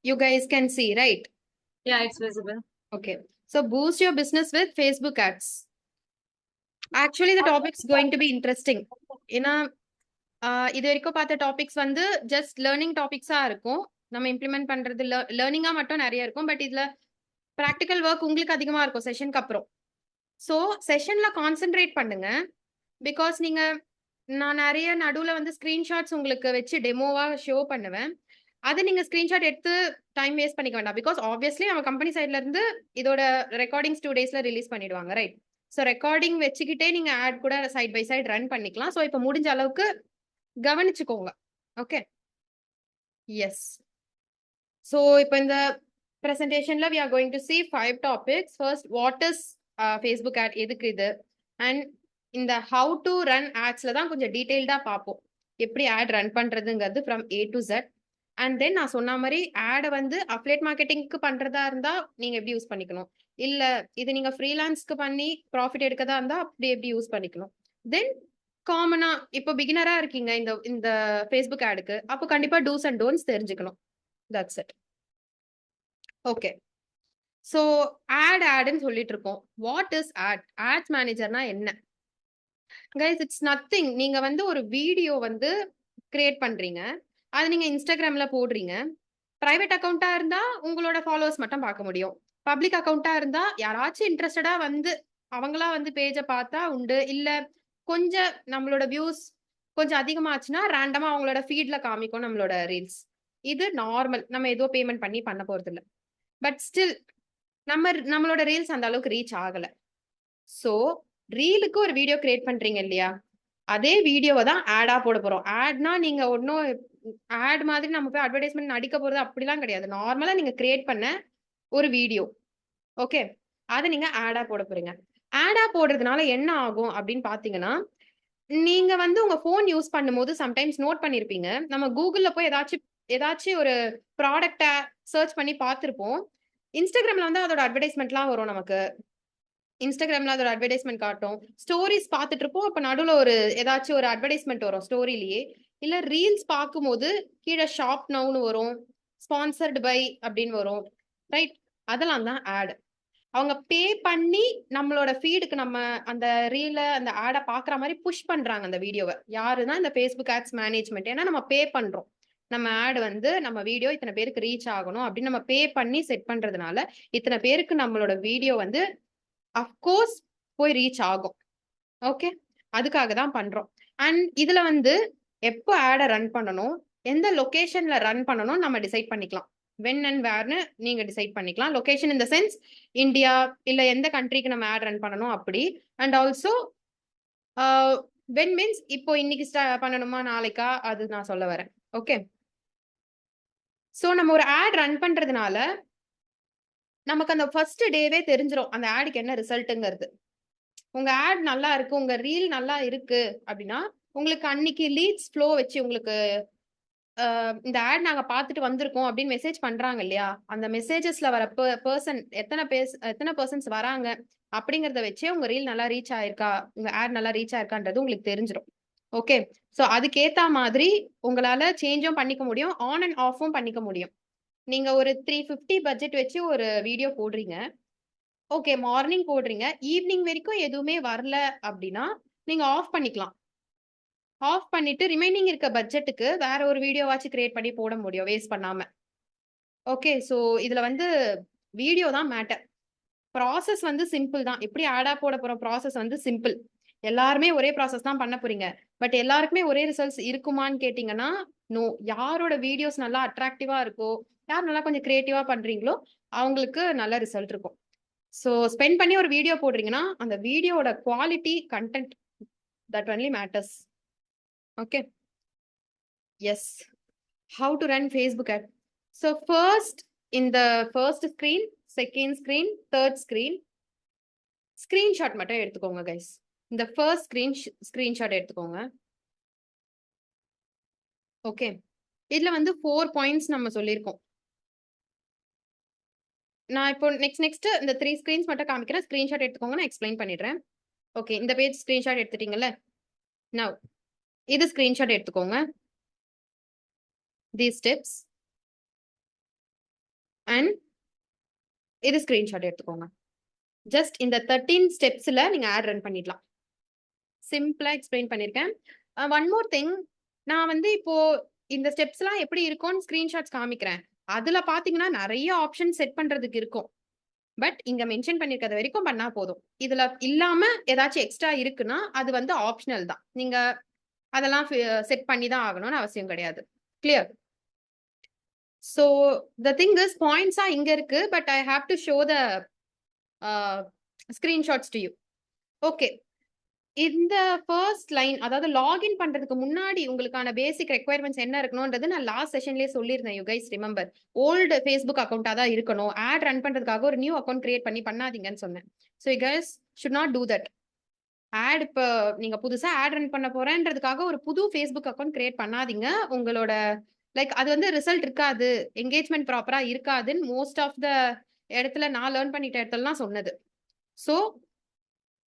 you guys can see, right? Yeah, it's visible. Okay. So boost your business with Facebook ads. Actually, the topic's going to be interesting. ஏன்னா இது வரைக்கும் பார்த்த topics வந்து just learning டாபிக்ஸா இருக்கும். நம்ம implement பண்றது லேர்னிங்கா மட்டும் நிறைய இருக்கும். பட் இதுல ப்ராக்டிக்கல் ஒர்க் உங்களுக்கு அதிகமா இருக்கும் செஷனுக்கு அப்புறம். ஸோ செஷன்ல கான்சென்ட்ரேட் பண்ணுங்க. பிகாஸ் நீங்க நான் நிறைய நடுவில் வந்து ஸ்கிரீன்ஷாட்ஸ் உங்களுக்கு வச்சு டெமோவா ஷோ பண்ணுவேன். அது நீங்க ஸ்கிரீன்ஷாட் எடுத்து டைம் வேஸ்ட் பண்ணிக்க வேண்டாம். பிகாஸ் ஆப்வியஸ்லி நம்ம கம்பெனி சைட்ல இருந்து இதோட ரெக்கார்டிங்ஸ் 2 daysல ரிலீஸ் பண்ணிடுவாங்க, ரைட்? ஸோ ரெக்கார்டிங் வச்சுக்கிட்டே நீங்க ஆட் கூட சைட் பை சைட் ரன் பண்ணிக்கலாம். ஸோ இப்போ முடிஞ்ச அளவுக்கு கவனிச்சுக்கோங்க. Okay, yes. ஸோ இப்போ இந்த பிரசன்டேஷன்ல we are going to see 5 topics. First, what is Facebook ad, எதுக்கு இது, அண்ட் இந்த ஹவு டு ரன் ஆட்ஸ்ல தான் கொஞ்சம் டீடைல்டா பார்ப்போம். எப்படி ஆட் ரன் பண்றதுங்கிறது from A to Z. And then நான் சொன்ன மாதிரி ஆடை வந்து அஃபிலியேட் மார்க்கெட்டிங்க்கு பண்றதா இருந்தா நீங்க எப்படி யூஸ் பண்ணிக்கணும், இல்ல இது நீங்க ஃப்ரீலான்ஸ்க்கு பண்ணி ப்ராஃபிட் எடுக்கதா இருந்தா அப்படி எப்படி யூஸ் பண்ணிக்கணும். தென் காமனா இப்போ பிகினரா இருக்கீங்க இந்த இந்த ஃபேஸ்புக் ஆடுக்கு, அப்போ கண்டிப்பா டூஸ் அண்ட் டோன்ட்ஸ் தெரிஞ்சுக்கணும். That's it. ஓகே, ஸோ ஆடுன்னு சொல்லிட்டு இருக்கோம். வாட் இஸ் ஆட்ஸ் மேனேஜர்னா என்ன? Guys, it's nothing. நீங்க வந்து ஒரு வீடியோ வந்து கிரியேட் பண்றீங்க, அது நீங்க இன்ஸ்டாகிராம்ல போடுறீங்க. பிரைவேட் அக்கௌண்டா இருந்தா உங்களோட ஃபாலோவர்ஸ் மட்டும் பார்க்க முடியும். பப்ளிக் அக்கௌண்டா இருந்தா யாராச்சும் இன்ட்ரெஸ்டடா வந்து அவங்களா வந்து பேஜை பார்த்தா உண்டு. இல்ல கொஞ்சம் நம்மளோட வியூஸ் கொஞ்சம் அதிகமாச்சுன்னா ரேண்டமா அவங்களோட ஃபீட்ல காமிக்கும் நம்மளோட ரீல்ஸ். இது நார்மல், நம்ம ஏதோ பேமெண்ட் பண்ணி பண்ண போறது இல்லை. பட் ஸ்டில் நம்மளோட ரீல்ஸ் அந்த அளவுக்கு ரீச் ஆகல. ஸோ ரீலுக்கு ஒரு வீடியோ கிரியேட் பண்றீங்க இல்லையா, அதே வீடியோவை தான் ஆடா போட போறோம். ஆட்னா நீங்க ஒன்னும் ஆட் மாதிரி நம்ம போய் அட்வர்டைஸ்மெண்ட் நடிக்க போறது அப்படிலாம் கிடையாது. நார்மலா நீங்க கிரியேட் பண்ண ஒரு வீடியோ, ஓகே, அதை நீங்க ஆடா போட போறீங்க. ஆடா போடுறதுனால என்ன ஆகும் அப்படின்னு பாத்தீங்கன்னா, நீங்க வந்து உங்க போன் யூஸ் பண்ணும்போது சம்டைம்ஸ் நோட் பண்ணிருப்பீங்க, நம்ம கூகுள்ல போய் ஏதாச்சும் ஒரு ப்ராடக்ட சர்ச் பண்ணி பார்த்திருப்போம். இன்ஸ்டாகிராம்ல வந்து அதோட அட்வர்டைஸ்மெண்ட்லாம் வரும். நமக்கு இன்ஸ்டாகிராம்ல அதோட அட்வர்டைஸ்மெண்ட் காட்டும். ஸ்டோரிஸ் பார்த்துட்டு இருப்போம், அப்ப நடுவில் ஒரு ஏதாச்சும் ஒரு அட்வர்டைஸ்மெண்ட் வரும் ஸ்டோரியிலேயே. இல்ல ரீல்ஸ் பார்க்கும்போது கீழே ஷாப் நவுன்னு வரும், ஸ்பான்சர்டு பை அப்படின்னு வரும், ரைட்? அதெல்லாம் தான் ஆட். அவங்க பே பண்ணி நம்மளோட ஃபீடுக்கு நம்ம அந்த ரீல அந்த ஆடை பாக்குற மாதிரி புஷ் பண்றாங்க அந்த வீடியோவை. யாருன்னா இந்த ஃபேஸ்புக் ஆட்ஸ் மேனேஜ்மெண்ட். ஏன்னா நம்ம பே பண்றோம், நம்ம ஆட் வந்து நம்ம வீடியோ இத்தனை பேருக்கு ரீச் ஆகணும் அப்படின்னு நம்ம பே பண்ணி செட் பண்றதுனால இத்தனை பேருக்கு நம்மளோட வீடியோ வந்து அஃப்கோர்ஸ் போய் ரீச் ஆகும். ஓகே, அதுக்காக தான் பண்றோம். அண்ட் இதுல வந்து எப்போ ஆடை ரன் பண்ணணும், எந்த லொகேஷன்ல ரன் பண்ணணும் நம்ம டிசைட் பண்ணிக்கலாம். வென் அண்ட் வேர்னு நீங்க டிசைட் பண்ணிக்கலாம். Location in the sense India இல்ல எந்த கண்ட்ரிக்கு நம்ம ஆட் ரன் பண்ணணும் அப்படி. அண்ட் ஆல்சோ வென் மீன்ஸ் இப்போ இன்னைக்கு பண்ணணுமா நாளைக்கா, அது நான் சொல்ல வரேன். ஓகே, ஸோ நம்ம ஒரு ஆட் ரன் பண்றதுனால நமக்கு அந்த ஃபர்ஸ்ட் டேவே தெரிஞ்சிடும் அந்த ஆடுக்கு என்ன ரிசல்ட்டுங்கிறது. உங்க ஆட் நல்லா இருக்கு, உங்க ரீல் நல்லா இருக்கு அப்படின்னா உங்களுக்கு அன்னைக்கு லீட்ஸ் ஃப்ளோ வச்சு உங்களுக்கு இந்த ஆட் நாங்க பார்த்துட்டு வந்திருக்கோம் அப்படின்னு மெசேஜ் பண்றாங்க இல்லையா, அந்த மெசேஜஸ்ல வர பர்சன் எத்தனை பர்சன்ஸ் வராங்க அப்படிங்கறத வச்சே உங்க ரீல் நல்லா ரீச் ஆயிருக்கா, உங்க ஆட் நல்லா ரீச் ஆயிருக்கான்றது உங்களுக்கு தெரிஞ்சிடும். ஓகே, ஸோ அதுக்கேத்த மாதிரி உங்களால சேஞ்சும் பண்ணிக்க முடியும், ஆன் அண்ட் ஆஃபும் பண்ணிக்க முடியும். நீங்க ஒரு 350 பட்ஜெட் வச்சு ஒரு வீடியோ போடுறீங்க, ஓகே, மார்னிங் போடுறீங்க, ஈவினிங் வரைக்கும் எதுவுமே வரல அப்படின்னா நீங்க ஆஃப் பண்ணிக்கலாம். ஆஃப் பண்ணிட்டு ரிமைனிங் இருக்க பட்ஜெட்டுக்கு வேற ஒரு வீடியோவாச்சும் கிரியேட் பண்ணி போட முடியும் வேஸ்ட் பண்ணாம. ஓகே, ஸோ இதுல வந்து வீடியோ தான் மேட்டர். ப்ராசஸ் வந்து சிம்பிள் தான். எப்படி ஆடா போட போற ப்ராசஸ் வந்து சிம்பிள். எல்லாருமே ஒரே ப்ராசஸ் தான் பண்ண போறீங்க. பட் எல்லாருக்குமே ஒரே ரிசல்ட்ஸ் இருக்குமான்னு கேட்டீங்கன்னா நோ. யாரோட வீடியோஸ் நல்லா அட்ராக்டிவா இருக்கோ, யார் நல்லா கொஞ்சம் கிரியேட்டிவா பண்றீங்களோ அவங்களுக்கு நல்ல ரிசல்ட் இருக்கும். ஸோ ஸ்பெண்ட் பண்ணி ஒரு வீடியோ போடுறீங்கன்னா அந்த வீடியோட quality, content, that only matters. Okay, yes. How to run Facebook ad? So first, in the first screen, second screen, third screen, screenshot மட்டும் எடுத்துக்கோங்க guys. இந்த first screenshot எடுத்துக்கோங்க. ஓகே, இதுல வந்து 4 points நம்ம சொல்லியிருக்கோம். நான் இப்போ நெக்ஸ்ட் இந்த 3 screens மட்டும் காமிக்கிறேன். ஸ்கிரீன்ஷாட் எடுத்துக்கோங்க, நான் எக்ஸ்பிளைன் பண்ணிடுறேன். ஓகே, இந்த பேஜ் ஸ்கிரீன்ஷாட் எடுத்துட்டீங்கல்ல, now இது ஸ்கிரீன்ஷாட் எடுத்துக்கோங்க. These steps. அண்ட் இது ஸ்கிரீன்ஷாட் எடுத்துக்கோங்க. ஜஸ்ட் இந்த 13 ஸ்டெப்ஸ்ல நீங்க ஆட் ரன் பண்ணிடலாம். சிம்பிளா எக்ஸ்பிளைன் பண்ணிருக்கேன். ஒன் மோர் திங், நான் வந்து இப்போ இந்த ஸ்டெப்ஸ்லாம் எப்படி இருக்கும்னு ஸ்கிரீன்ஷாட்ஸ் காமிக்கிறேன். அதுல பாத்தீங்கன்னா நிறைய ஆப்ஷன் செட் பண்றதுக்கு இருக்கும். பட் இங்க மென்ஷன் பண்ணிருக்கிறது வரைக்கும் பண்ணா போதும். இதுல இல்லாம ஏதாச்சும் எக்ஸ்ட்ரா இருக்குன்னா அது வந்து ஆப்ஷனல் தான். நீங்க அதெல்லாம் செட் பண்ணி தான் ஆகணும்னு அவசியம் கிடையாது. Clear? So the thing is points are இங்க இருக்கு, but I have to show the screenshots to you. Okay. இந்த ஃபர்ஸ்ட் லைன், அதாவது லாகின் பண்றதுக்கு முன்னாடி உங்களுக்கான பேசிக் ரெக்யர்மெண்ட்ஸ் என்ன இருக்கணும்ன்றது நான் லாஸ்ட் செஷன்லயே சொல்லியிருந்தேன். You guys remember. Old Facebook அக்கௌண்டா தான் இருக்கணும். ஆட் ரன் பண்றதுக்காக ஒரு நியூ அக்கௌண்ட் கிரியேட் பண்ணாதீங்கன்னு சொன்னேன். So you guys should not do that. Ad இப்போ நீங்க புதுசா ஆட் ரன் பண்ண போறேன்றதுக்காக ஒரு புது ஃபேஸ்புக் அக்கௌண்ட் கிரியேட் பண்ணாதீங்க. உங்களோட லைக் அது வந்து ரிசல்ட் இருக்காது, என்கேஜ்மெண்ட் ப்ராப்பரா இருக்காதுன்னு மோஸ்ட் ஆஃப் த இடத்துல நான் லேர்ன் பண்ணிட்ட இடத்துலலாம் சொன்னது. ஸோ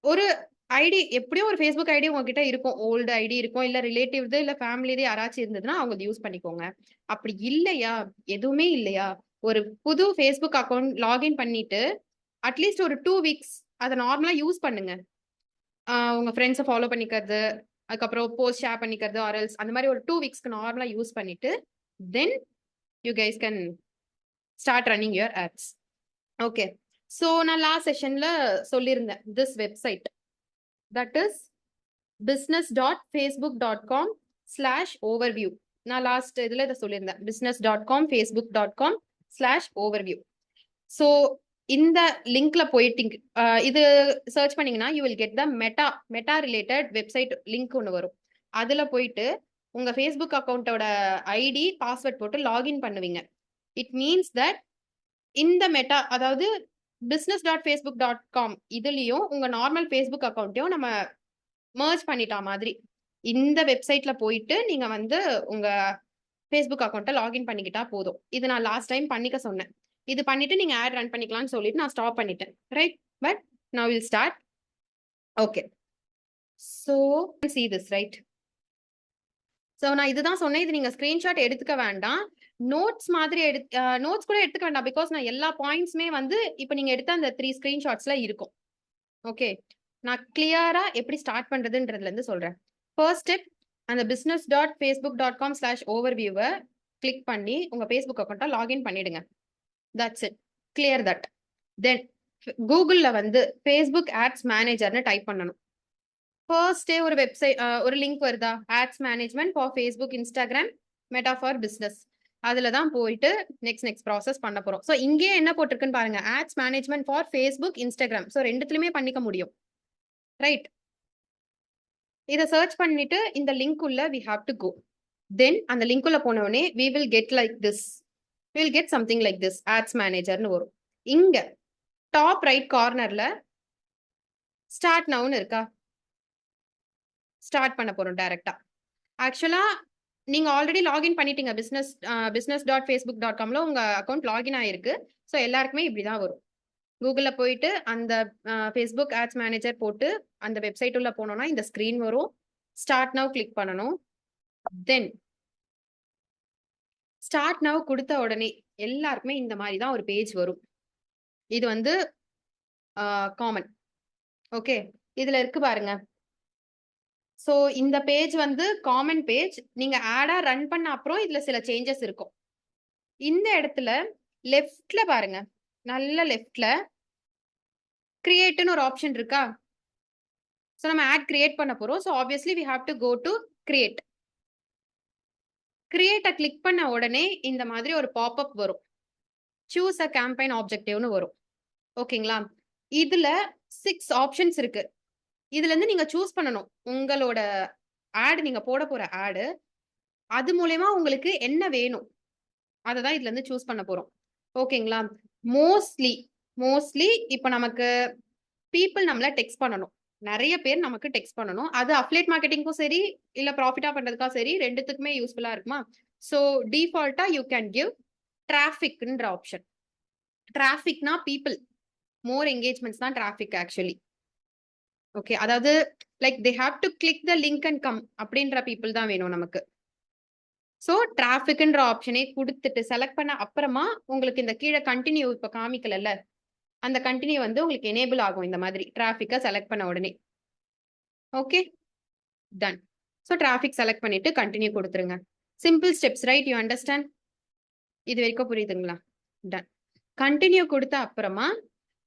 ஒரு ஐடி, எப்படியும் ஒரு ஃபேஸ்புக் ஐடி உங்ககிட்ட இருக்கும். ஓல்டு ஐடி இருக்கும், இல்ல ரிலேட்டிவ்து இல்ல ஃபேமிலிது யாராச்சும் இருந்ததுன்னா அவங்க யூஸ் பண்ணிக்கோங்க. அப்படி இல்லையா, எதுவுமே இல்லையா, ஒரு புது ஃபேஸ்புக் அக்கௌண்ட் லாகின் பண்ணிட்டு அட்லீஸ்ட் ஒரு 2 வீக்ஸ் அதை நார்மலா யூஸ் பண்ணுங்க. உங்க ஃப்ரெண்ட்ஸை ஃபாலோ பண்ணிக்கிறது, அதுக்கப்புறம் போஸ்ட் ஷேர் பண்ணிக்கிறது, ஆர்எல்ஸ் அந்த மாதிரி ஒரு 2 வீக்ஸ்க்கு நார்மலா யூஸ் பண்ணிட்டு then you guys can start running your ads. Okay. So நான் லாஸ்ட் செஷன்ல சொல்லியிருந்தேன் this website, that is business.facebook.com/overview. நான் லாஸ்ட் இதுல இதை சொல்லியிருந்தேன், business.com facebook.com/overview. ஸோ இந்த லிங்க்ல போயிட்டு இது சர்ச் பண்ணீங்கன்னா you will get the meta related website link ஒன்று வரும். அதுல போயிட்டு உங்க ஃபேஸ்புக் அக்கௌண்டோட ஐடி பாஸ்வேர்ட் போட்டு லாகின் பண்ணுவீங்க. இட் மீன்ஸ் தட் இந்த மெட்டா, அதாவது business.facebook.com இதுலயும் உங்க நார்மல் ஃபேஸ்புக் அக்கௌண்ட்டையும் நம்ம மர்ஜ் பண்ணிட்டா மாதிரி இந்த வெப்சைட்ல போயிட்டு நீங்க வந்து உங்க ஃபேஸ்புக் அக்கௌண்ட்டை லாகின் பண்ணிக்கிட்டா போதும். இது நான் லாஸ்ட் டைம் பண்ணிக்க சொன்னேன். இது பண்ணிட்டு நீங்க ஆட் ரன் பண்ணிக்கலாம்னு சொல்லிட்டு நான் ஸ்டாப் பண்ணிட்டேன். Right? But now will start. Okay. So see this, right? So நான் இதுதான் சொன்னேன், இது நீங்க ஸ்கிரீன்ஷாட் எடுத்துக்க வேண்டாம், நோட்ஸ் மாதிரி நோட்ஸ் கூட எடுத்துக்க வேண்டாம். பிகாஸ் நான் எல்லா பாயிண்ட்ஸுமே வந்து இப்போ நீங்க எடுத்த அந்த 3 ஸ்கிரீன்ஷாட்ஸ்ல இருக்கும். ஓகே, நான் கிளியரா எப்படி ஸ்டார்ட் பண்றதுன்றதுல இருந்து சொல்றேன். ஃபர்ஸ்ட் ஸ்டெப், அந்த business.facebook.com/overview கிளிக் பண்ணி உங்க ஃபேஸ்புக் அக்கௌண்ட்டை லாகின் பண்ணிடுங்க. That's it. Clear that. Then கூகுள்ல வந்து ஃபேஸ்புக் ஆட்ஸ் மேனேஜர்னு டைப் பண்ணணும். ஃபர்ஸ்டே ஒரு வெப்சைட், ஒரு லிங்க் வருதா, ads management for Facebook, Instagram, Meta for business. அதுல தான் போயிட்டு நெக்ஸ்ட் ப்ராசஸ் பண்ண போறோம். ஸோ இங்கே என்ன போட்டிருக்குன்னு பாருங்க, ads management for Facebook, Instagram. So ரெண்டுத்துலயுமே பண்ணிக்க முடியும். ரைட்? இதை சர்ச் பண்ணிட்டு இந்த லிங்க் உள்ள we have to go. தென் அந்த லிங்க் உள்ள போன உடனே we will get like this. We will get something like this, ads மேனேஜர்னு வரும். இங்க டாப் ரைட் கார்னர்ல ஸ்டார்ட் நவுன்னு இருக்கா, ஸ்டார்ட் பண்ண போறோம் டைரக்டா. ஆக்சுவலா நீங்க ஆல்ரெடி லாகின் பண்ணிட்டீங்க, business.facebook.comல உங்க அக்கௌண்ட் லாகின் ஆயிருக்கு. ஸோ எல்லாருக்குமே இப்படிதான் வரும். கூகுள்ல போயிட்டு அந்த ஃபேஸ்புக் ஆட்ஸ் மேனேஜர் போட்டு அந்த வெப்சைட் உள்ள போனோம்னா இந்த ஸ்கிரீன் வரும். ஸ்டார்ட் நவ் கிளிக் பண்ணணும். தென் ஸ்டார்ட் நவ் கொடுத்த உடனே எல்லாருக்குமே இந்த மாதிரி தான் ஒரு பேஜ் வரும். இது வந்து காமன். ஓகே, இதுல இருக்கு பாருங்க. ஸோ இந்த பேஜ் வந்து காமன் பேஜ். நீங்க ஆடா ரன் பண்ண அப்புறம் இதுல சில சேஞ்சஸ் இருக்கும். இந்த இடத்துல லெஃப்ட்ல பாருங்க, நல்ல லெஃப்ட்ல கிரியேட்னு ஒரு ஆப்ஷன் இருக்கா. ஸோ நம்ம ஆட் கிரியேட் பண்ண போறோம். So obviously we have to go to create. கிரியேட்டை கிளிக் பண்ண உடனே இந்த மாதிரி ஒரு பாப்அப் வரும். சூஸ் அ கேம்பெயின் ஆப்ஜெக்டிவ்னு வரும். ஓகேங்களா? இதுல 6 ஆப்ஷன்ஸ் இருக்கு. இதுல இருந்து நீங்க சூஸ் பண்ணணும் உங்களோட ஆட், நீங்க போட போற ஆடு அது மூலமா உங்களுக்கு என்ன வேணும் அதை தான் இதுல இருந்து சூஸ் பண்ண போறோம். ஓகேங்களா? மோஸ்ட்லி இப்போ நமக்கு பீப்புள் நம்மள டெக்ஸ்ட் பண்ணணும், நிறைய பேர் நமக்கு டெக்ஸ்ட் பண்ணணும். அது அஃபிலியேட் மார்க்கெட்டிங்க்கும் சரி இல்ல ப்ராஃபிட்டா பண்றதுக்கா சரி, ரெண்டுத்துக்குமே யூஸ்ஃபுல்லா இருக்குமா. ஸோ டிஃபால்ட்டா யூ கேன் கிவ் டிராஃபிக்ன்ற ஆப்ஷன். டிராஃபிக்னா பீப்புள், மோர் என்கேஜ்மெண்ட்ஸ் தான் டிராஃபிக் ஆக்சுவலி. ஓகே, அதாவது like they have to click the link and come அப்படின்ற பீப்புள் தான் வேணும் நமக்கு. ஸோ டிராஃபிக்ன்ற ஆப்ஷனே கொடுத்துட்டு செலக்ட் பண்ண அப்புறமா உங்களுக்கு இந்த கீழே கண்டினியூ இப்போ காமிக்கலல்ல, அந்த கண்டினியூ வந்து உங்களுக்கு எனேபிள் ஆகும் இந்த மாதிரி டிராஃபிக்கை செலக்ட் பண்ண உடனே. Okay, done. So traffic select பண்ணிட்டு கண்டினியூ கொடுத்துருங்க. Simple steps, right? You understand? இது வரைக்கும் புரியுதுங்களா? டன். கண்டினியூ கொடுத்த அப்புறமா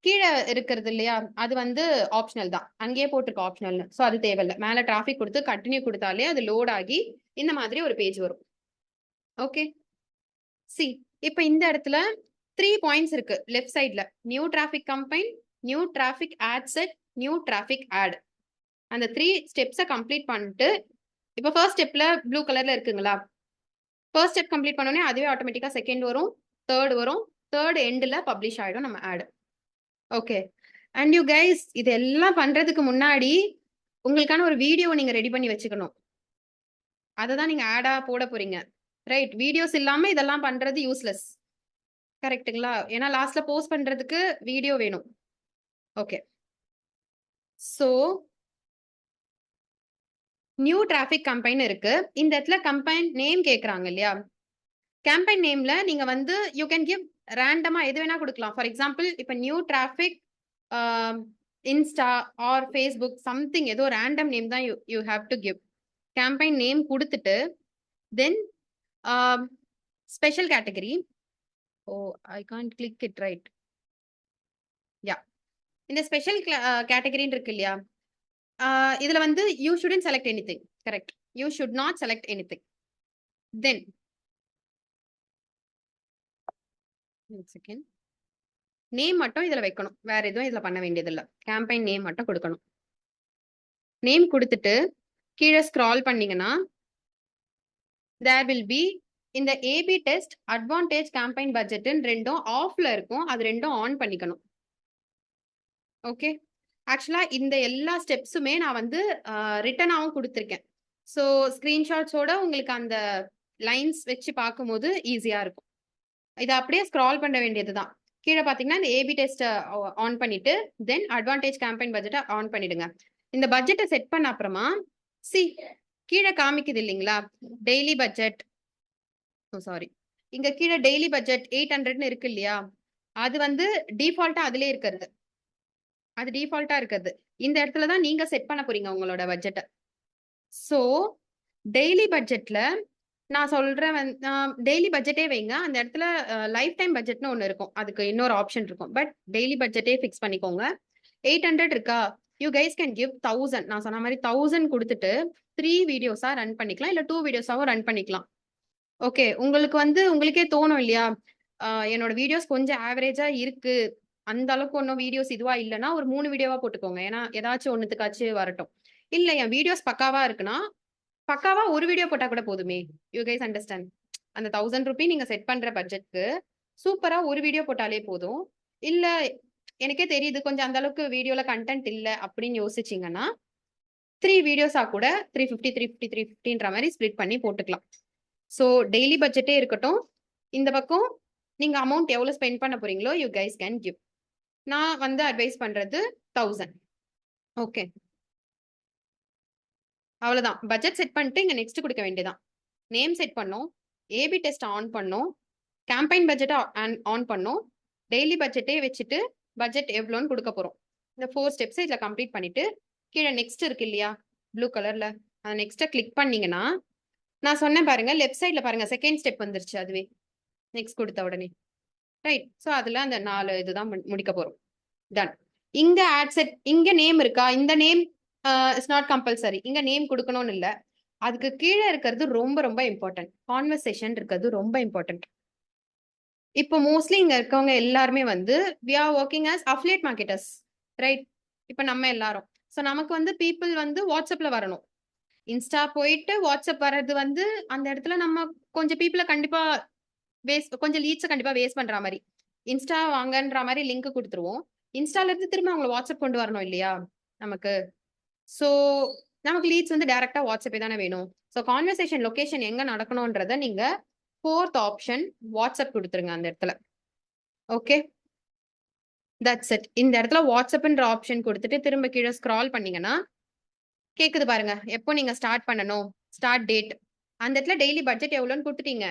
கீழே இருக்கிறது இல்லையா, அது வந்து ஆப்ஷனல் தான். அங்கேயே போட்டிருக்க ஆப்ஷனல்னு. ஸோ அது தேவையில்லை. மேலே டிராஃபிக் கொடுத்து கண்டினியூ கொடுத்தாலே அது லோட் ஆகி இந்த மாதிரி ஒரு பேஜ் வரும். ஓகே, சி இப்போ இந்த இடத்துல 3 பாயிண்ட்ஸ் இருக்கு லெஃப்ட் சைட்ல. New traffic campaign, new traffic ad set, new traffic ad. அந்த 3 ஸ்டெப்ஸை கம்ப்ளீட் பண்ணிட்டு இப்போ ஃபர்ஸ்ட் ஸ்டெப்ல ப்ளூ கலர்ல இருக்குங்களா, ஃபர்ஸ்ட் ஸ்டெப் கம்ப்ளீட் பண்ணோடனே அதுவே ஆட்டோமேட்டிக்கா செகண்ட் வரும், தேர்ட் வரும், தேர்ட் எண்டில் பப்ளிஷ் ஆயிடும் நம்ம ad. Okay, and you guys இதெல்லாம் பண்றதுக்கு முன்னாடி உங்களுக்கான ஒரு வீடியோ நீங்க ரெடி பண்ணி வச்சுக்கணும். அதை தான் நீங்க ஆடா போட போறீங்க, ரைட்? வீடியோஸ் இல்லாம இதெல்லாம் பண்றது யூஸ்லெஸ், கரெக்ட்டுங்களா? ஏன்னா லாஸ்ட்ல போஸ்ட் பண்றதுக்கு வீடியோ வேணும். Okay, so new traffic combine இருக்கு. இந்த இடத்துல கம்பைன் நேம் கேட்குறாங்க இல்லையா, கேம்பெயின் நேம்ல நீங்க வந்து யூ கேன் கிவ் ரேண்டமா எது வேணா கொடுக்கலாம். ஃபார் எக்ஸாம்பிள் இப்போ new traffic Insta or Facebook something, ஏதோ ரேண்டம் நேம் தான் you have to give. Campaign name கொடுத்துட்டு then special category. Oh, I can't click it, right? Yeah, இந்த ஸ்பெஷல் கேட்டகரின்னு இருக்கு இல்லையா, இதுல வந்து you shouldn't select anything, correct? You should not select anything. Then second name மட்டும் இதுல வைக்கணும், வேற எதுவும் இதுல பண்ண வேண்டியது இல்லை. கேம்பெயின் நேம் மட்டும் கொடுக்கணும். நேம் கொடுத்துட்டு கீழே ஸ்க்ரால் பண்ணீங்கன்னா தேர் வில் பி இந்த ஏபி டெஸ்ட் அட்வான்டேஜ் கேம்பெயின் பட்ஜெட்னு ரெண்டும் ஆஃப்ல இருக்கும், அது ரெண்டும் ஆன் பண்ணிக்கணும். ஓகே, ஆக்சுவலா இந்த எல்லா ஸ்டெப்ஸுமே நான் வந்து ரிட்டனாகவும் கொடுத்துருக்கேன். ஸோ ஸ்கிரீன்ஷாட்ஸோட உங்களுக்கு அந்த லைன்ஸ் வச்சு பார்க்கும்போது ஈஸியா இருக்கும். இதை அப்படியே ஸ்க்ரால் பண்ண வேண்டியது தான். கீழே பார்த்தீங்கன்னா இந்த ஏபி டெஸ்ட் ஆன் பண்ணிட்டு தென் அட்வான்டேஜ் கேம்பெயின் பட்ஜெட்டை ஆன் பண்ணிடுங்க. இந்த பட்ஜெட்டை செட் பண்ண அப்புறமா சி கீழே காமிக்குது இல்லைங்களா டெய்லி பட்ஜெட், சாரி இங்க கீழே டெய்லி பட்ஜெட் 800ன்னு இருக்கு இல்லையா, அது வந்து டிஃபால்ட்டா அதுலயே இருக்கிறது, அது டிஃபால்ட்டா இருக்கிறது. இந்த இடத்துல தான் நீங்க செட் பண்ண போறீங்க உங்களோட பட்ஜெட்டை. ஸோ டெய்லி பட்ஜெட்ல நான் சொல்றேன், டெய்லி பட்ஜெட்டே வைங்க. அந்த இடத்துல லைஃப் டைம் பட்ஜெட்னு ஒன்று இருக்கும், அதுக்கு இன்னொரு ஆப்ஷன் இருக்கும். பட் டெய்லி பட்ஜெட்டே ஃபிக்ஸ் பண்ணிக்கோங்க. 800 இருக்கா, யூ கைஸ் கேன் கிவ் 1000. நான் சொன்ன மாதிரி 1000 கொடுத்துட்டு 3 வீடியோஸா ரன் பண்ணிக்கலாம், இல்ல 2 வீடியோஸாவும் ரன் பண்ணிக்கலாம். ஓகே, உங்களுக்கு வந்து உங்களுக்கே தோணும் இல்லையா, என்னோட வீடியோஸ் கொஞ்சம் ஆவரேஜா இருக்கு, அந்த அளவுக்கு ஒன்றும் வீடியோஸ் இதுவா இல்லைன்னா ஒரு 3 வீடியோவா போட்டுக்கோங்க, ஏன்னா ஏதாச்சும் ஒன்றுத்துக்காச்சும் வரட்டும். இல்லை என் வீடியோஸ் பக்காவா இருக்குன்னா பக்காவா ஒரு வீடியோ போட்டா கூட போதுமே. You guys understand? அந்த 1000 ரூபி நீங்க செட் பண்ற பட்ஜெட்க்கு சூப்பரா ஒரு வீடியோ போட்டாலே போதும். இல்ல எனக்கே தெரியுது கொஞ்சம் அந்த அளவுக்கு வீடியோல கண்டென்ட் இல்ல அப்படின்னு யோசிச்சீங்கன்னா 3 வீடியோஸா கூட 350 350 350ன்ற மாதிரி ஸ்ப்ளிட் பண்ணி போட்டுக்கலாம். ஸோ டெய்லி பட்ஜெட்டே இருக்கட்டும். இந்த பக்கம் நீங்க அமௌண்ட் எவ்வளவு ஸ்பெண்ட் பண்ண போறீங்களோ யூ கைஸ் கேன் கிவ். நான் வந்து அட்வைஸ் பண்றது 1000. ஓகே, அவ்வளவுதான். பட்ஜெட் செட் பண்ணிட்டு இங்க நெக்ஸ்ட் கொடுக்க வேண்டியதான். நேம் செட் பண்ணோம், ஏபி டெஸ்ட் ஆன் பண்ணோம், கேம்பெயின் பட்ஜெட்டை ஆன் பண்ணோம், டெய்லி பட்ஜெட்டே வச்சுட்டு பட்ஜெட் எவ்வளோன்னு கொடுக்க போறோம். இந்த 4 ஸ்டெப்ஸ் இதில் கம்ப்ளீட் பண்ணிட்டு கீழே நெக்ஸ்ட் இருக்கு இல்லையா ப்ளூ கலர்ல, அந்த நெக்ஸ்ட்டை கிளிக் பண்ணீங்கன்னா நான் சொன்னேன் பாருங்க, லெஃப்ட் சைட்ல பாருங்க செகண்ட் ஸ்டெப் வந்துருச்சு, அதுவே நெக்ஸ்ட் கொடுத்த உடனே, ரைட்? ஸோ அதுல அந்த 4 இதுதான் முடிக்க போறோம். டன். இங்க ஆட் செட், இங்க நேம் இருக்கா, இந்த நேம் இட்ஸ் நாட் கம்பல்சரி, இங்க நேம் கொடுக்கணும்னு இல்லை. அதுக்கு கீழே இருக்கிறது ரொம்ப ரொம்ப இம்பார்ட்டன்ட், கான்வர்சேஷன் இருக்கிறது ரொம்ப இம்பார்ட்டன்ட். இப்போ மோஸ்ட்லி இங்க இருக்கவங்க எல்லாருமே வந்து we are working as affiliate marketers, right? இப்போ நம்ம எல்லாரும் ஸோ நமக்கு வந்து பீப்புள் வந்து வாட்ஸ்அப்ல வரணும். இன்ஸ்டா போயிட்டு வாட்ஸ்அப் வர்றது வந்து அந்த இடத்துல நம்ம கொஞ்சம் பீப்புளை கண்டிப்பா கொஞ்சம் லீட்ஸை கண்டிப்பா வேஸ்ட் பண்ற மாதிரி இன்ஸ்டா வாங்கன்ற மாதிரி லிங்க் கொடுத்துருவோம். இன்ஸ்டால இருந்து திரும்ப அவங்களை வாட்ஸ்அப் கொண்டு வரணும் இல்லையா நமக்கு. ஸோ நமக்கு லீட்ஸ் வந்து டைரக்டா வாட்ஸ்அப்பே தானே வேணும். ஸோ கான்வர்சேஷன் லொகேஷன் எங்க நடக்கணும்ன்றத நீங்க 4th ஆப்ஷன் வாட்ஸ்அப் கொடுத்துருங்க அந்த இடத்துல. Okay, that's it. இந்த இடத்துல வாட்ஸ்அப்ன்ற ஆப்ஷன் கொடுத்துட்டு திரும்ப கீழே ஸ்க்ரால் பண்ணீங்கன்னா கேக்குது பாருங்க, எப்போ நீங்க ஸ்டார்ட் பண்ணணும், ஸ்டார்ட் டேட் அந்த இடத்துல டெய்லி பட்ஜெட் எவ்வளோன்னு கொடுத்துட்டீங்க.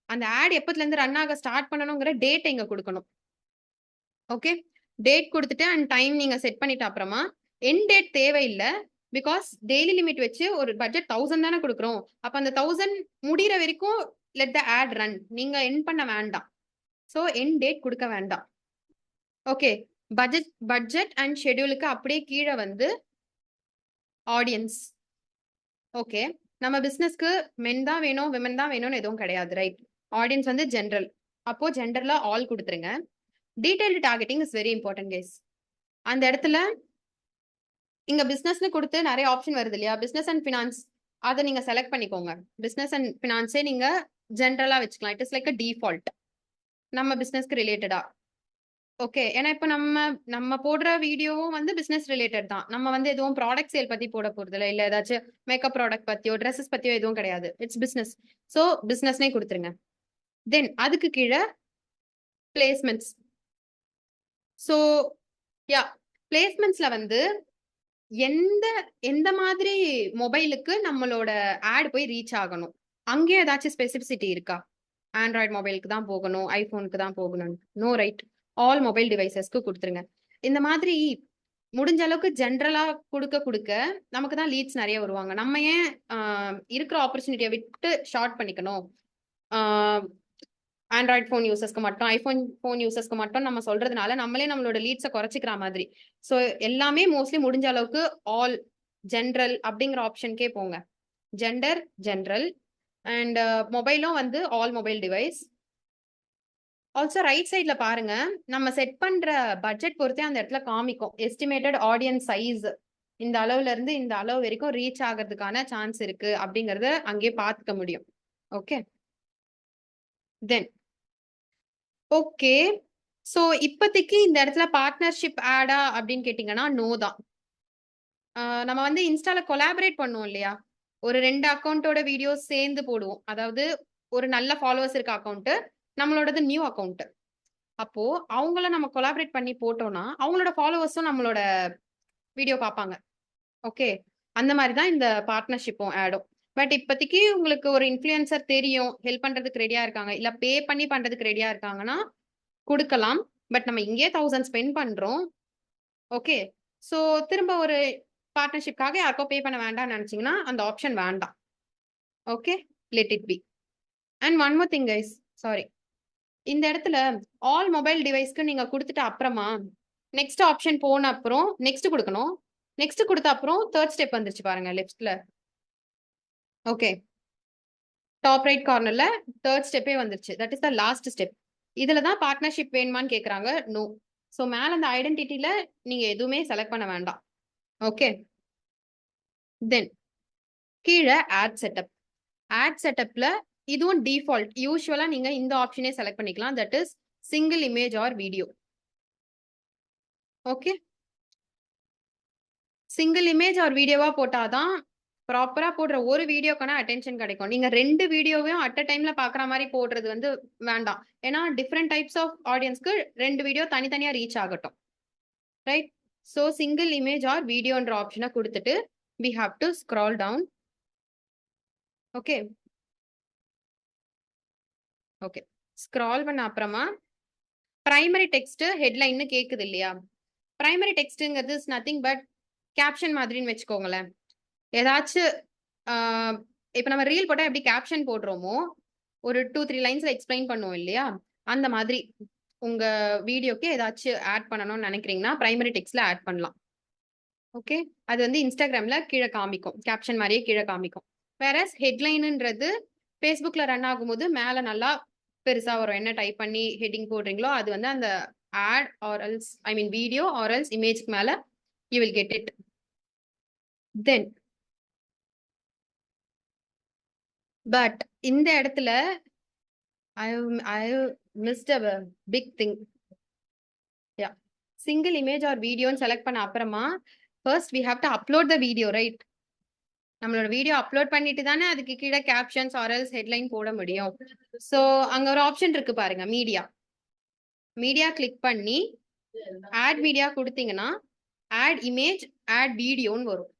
அந்த ஆட் எப்பத்துல இருந்து ரன் ஆக ஸ்டார்ட் பண்ணணுங்கிற டேட் இங்க கொடுக்கணும். ஓகே, டேட் கொடுத்துட்டு அண்ட் டைம் நீங்க செட் பண்ணிட்ட அப்புறமா எண்ட் டேட் தேவையில்லை. பிகாஸ் டெய்லி லிமிட் வச்சு ஒரு பட்ஜெட் 1000 தானே கொடுக்குறோம். அப்ப அந்த 1000 முடிகிற வரைக்கும் லெட் த ஆட் ரன். நீங்க எண்ட் பண்ண வேண்டாம். ஸோ எண்ட் டேட் கொடுக்க வேண்டாம். ஓகே, பட்ஜெட் அண்ட் ஷெட்யூலுக்கு அப்படியே கீழே வந்து ஆடியன்ஸ். ஓகே, நம்ம பிசினஸ்க்கு மென் தான் வேணும் விமன் தான் வேணும்னு எதுவும் கிடையாது, ரைட்? ஆடியன்ஸ் வந்து ஜென்ரல். அப்போ ஜென்ரலா ஆல் கொடுத்துருங்க. Detailed targeting is very important guys. அந்த இடத்துல இங்க பிசினஸ்னு கொடுத்து நிறைய ஆப்ஷன் வருது இல்லையா? பிசினஸ் அண்ட் ஃபினான்ஸ், அதை நீங்க செலக்ட் பண்ணிக்கோங்க. பிசினஸ் அண்ட் ஃபினான்ஸே நீங்க ஜென்ரலா வச்சுக்கலாம். It is like a default நம்ம பிசினஸ்க்கு ரிலேட்டடா. ஓகே, ஏன்னா இப்ப நம்ம போடுற வீடியோவும் வந்து பிசினஸ் ரிலேட்டட் தான். நம்ம வந்து எதுவும் ப்ராடக்ட் சேல் பத்தி போட போறது இல்ல ஏதாச்சும் மேக்கப் ப்ராடக்ட் பத்தியோ ட்ரெஸ்ஸஸ் பத்தியோ எதுவும் கிடையாது. It's business. ஸோ பிசினஸ்னே கொடுத்துருங்க. தென் அதுக்கு கீழே பிளேஸ்மெண்ட்ஸ். ஸோ யா, பிளேஸ்மெண்ட்ஸ்ல வந்து எந்த மாதிரி மொபைலுக்கு நம்மளோட ஆட் போய் ரீச் ஆகணும், அங்கே ஏதாச்சும் ஸ்பெசிபிசிட்டி இருக்கா? ஆண்ட்ராய்டு மொபைலுக்கு தான் போகணும், ஐபோனுக்கு தான் போகணும்? No, right? ஆல் மொபைல் டிவைசஸ்க்கு கொடுத்துருங்க. இந்த மாதிரி முடிஞ்ச அளவுக்கு ஜென்ரலா கொடுக்க நமக்கு தான் லீட்ஸ் நிறைய வருவாங்க. நம்ம ஏன் இருக்கிற ஆப்பர்ச்சுனிட்டியை விட்டு ஷார்ட் பண்ணிக்கணும்? ஆண்ட்ராய்ட் ஃபோன் யூசர்ஸ்க்கு மட்டும், ஐபோன் ஃபோன் யூசர்ஸ்க்கு மட்டும் நம்ம சொல்றதுனால நம்மளே நம்மளோட லீட்ஸை குறைச்சிக்கிற மாதிரி. ஸோ எல்லாமே மோஸ்ட்லி முடிஞ்ச அளவுக்கு ஆல் ஜென்ரல் அப்படிங்கிற ஆப்ஷனுக்கே போங்க. ஜெண்டர் ஜென்ரல் அண்ட் மொபைலும் வந்து all mobile device. Also right சைட்ல பாருங்க, நம்ம செட் பண்ற பட்ஜெட் பொறுத்தே அந்த இடத்துல காமிக்கும் எஸ்டிமேட்டட் ஆடியன்ஸ் சைஸ் இந்த அளவுல இருந்து இந்த அளவு வரைக்கும் ரீச் ஆகிறதுக்கான சான்ஸ் இருக்கு அப்படிங்கறத அங்கேயே பார்த்துக்க முடியும். Okay, then okay. ஸோ இப்போதைக்கு இந்த இடத்துல பார்ட்னர்ஷிப் ஆடா அப்படின்னு கேட்டிங்கன்னா நோ தான். நம்ம வந்து இன்ஸ்டால கொலாபரேட் பண்ணுவோம் இல்லையா? ஒரு 2 அக்கௌண்ட்டோட வீடியோஸ் சேர்ந்து போடுவோம். அதாவது ஒரு நல்ல ஃபாலோவர்ஸ் இருக்க அக்கௌண்ட், நம்மளோடது நியூ அக்கௌண்ட். அப்போ அவங்கள நம்ம கொலாபரேட் பண்ணி போட்டோம்னா அவங்களோட ஃபாலோவர்ஸும் நம்மளோட வீடியோ பார்ப்பாங்க. ஓகே, அந்த மாதிரி தான் இந்த பார்ட்னர்ஷிப்பும் ஆடும். பட் இப்போதைக்கு உங்களுக்கு ஒரு இன்ஃப்ளூயன்சர் தெரியும், ஹெல்ப் பண்றதுக்கு ரெடியா இருக்காங்க, இல்ல பே பண்ணி பண்றதுக்கு ரெடியா இருக்காங்கன்னா கொடுக்கலாம். பட் நம்ம இங்கே 1000 ஸ்பெண்ட் பண்றோம். ஓகே, ஸோ திரும்ப ஒரு பார்ட்னர்ஷிப்காக யாருக்கோ பே பண்ண வேண்டாம்னு நினைச்சீங்கன்னா அந்த ஆப்ஷன் வேண்டாம். Okay, let it be. And one more thing guys, sorry, இந்த இடத்துல ஆல் மொபைல் டிவைஸ்க்கு நீங்க கொடுத்துட்டு அப்புறமா நெக்ஸ்ட் ஆப்ஷன் போன அப்புறம் நெக்ஸ்ட் கொடுக்கணும். நெக்ஸ்ட் கொடுத்த அப்புறம் தேர்ட் ஸ்டெப் வந்துருச்சு பாருங்க லெஃப்ட்ல. ஓகே, டாப் ரைட் கார்னர்ல தேர்ட் ஸ்டெப்பே வந்துருச்சு. That is the last step. இதுல தான் பார்ட்னர்ஷிப் வேணுமான்னு கேக்குறாங்க. நோ. ஸோ மேல அந்த ஐடென்டிட்டியில நீங்க எதுவுமே செலக்ட் பண்ண வேண்டாம். ஓகே, தென் கீழே ஆட் செட்டப். ஆட் செட்டப்ல இதுவும் டிஃபால்ட். யூஸ்வலா நீங்க இந்த ஆப்ஷனே செலக்ட் பண்ணிக்கலாம். That is single image R video. Okay, single image R வீடியோவா போட்டாதான் ப்ராப்பரா போடுற ஒரு வீடியோக்கான அட்டென்ஷன் கிடைக்கும். நீங்க 2 வீடியோவையும் அட் அ டைம்ல பாக்குற மாதிரி போடுறது வந்து வேண்டாம். ஏன்னா டிஃப்ரெண்ட் டைப்ஸ் ஆஃப் ஆடியன்ஸ்க்கு 2 வீடியோ தனித்தனியா ரீச் ஆகட்டும், right? So single image or வீடியோன்ற ஆப்ஷனை கொடுத்துட்டு we have to scroll down. Okay, okay, scroll பண்ண அப்புறமா பிரைமரி டெக்ஸ்ட் ஹெட்லைன்னு கேக்குது இல்லையா? பிரைமரி டெக்ஸ்ட்ங்கிறது இஸ் நத்திங் பட் கேப்ஷன் மாதிரின்னு வச்சுக்கோங்களேன். ஏதாச்சும் இப்போ நம்ம ரீல் போட்டால் எப்படி கேப்ஷன் போடுறோமோ ஒரு 2-3 லைன்ஸ்ல எக்ஸ்பிளைன் பண்ணுவோம் இல்லையா? அந்த மாதிரி உங்க வீடியோக்கு ஏதாச்சும் ஆட் பண்ணணும்னு நினைக்கிறீங்கன்னா பிரைமரி டெக்ஸ்ட்ல ஆட் பண்ணலாம். ஓகே, அது வந்து இன்ஸ்டாகிராம்ல கீழே காமிக்கும், கேப்ஷன் மாதிரியே கீழே காமிக்கும். வேற ஹெட்லைனுன்றது ஃபேஸ்புக்ல ரன் ஆகும்போது மேல நல்லா பெருசா வரும். என்ன டைப் பண்ணி ஹெட்டிங் போடுறீங்களோ அது வந்து அந்த ad or else I mean video or else இமேஜ்க்கு மேல you will get it. Then but இந்த இடத்துல I missed a big thing. Yeah, single image or video select பண்ண அப்புறமா first we have to upload the video, right? நம்மளோட video upload பண்ணிட்டு தானே அதுக்கு கீழே கேப்ஷன்ஸ் ஆர் எல்ஸ் ஹெட்லைன் போட முடியும். ஸோ அங்க ஒரு ஆப்ஷன் இருக்கு பாருங்க, மீடியா கிளிக் பண்ணி ஆட் மீடியா கொடுத்தீங்கன்னா ஆட் இமேஜ் ஆட் வீடியோன்னு வரும்.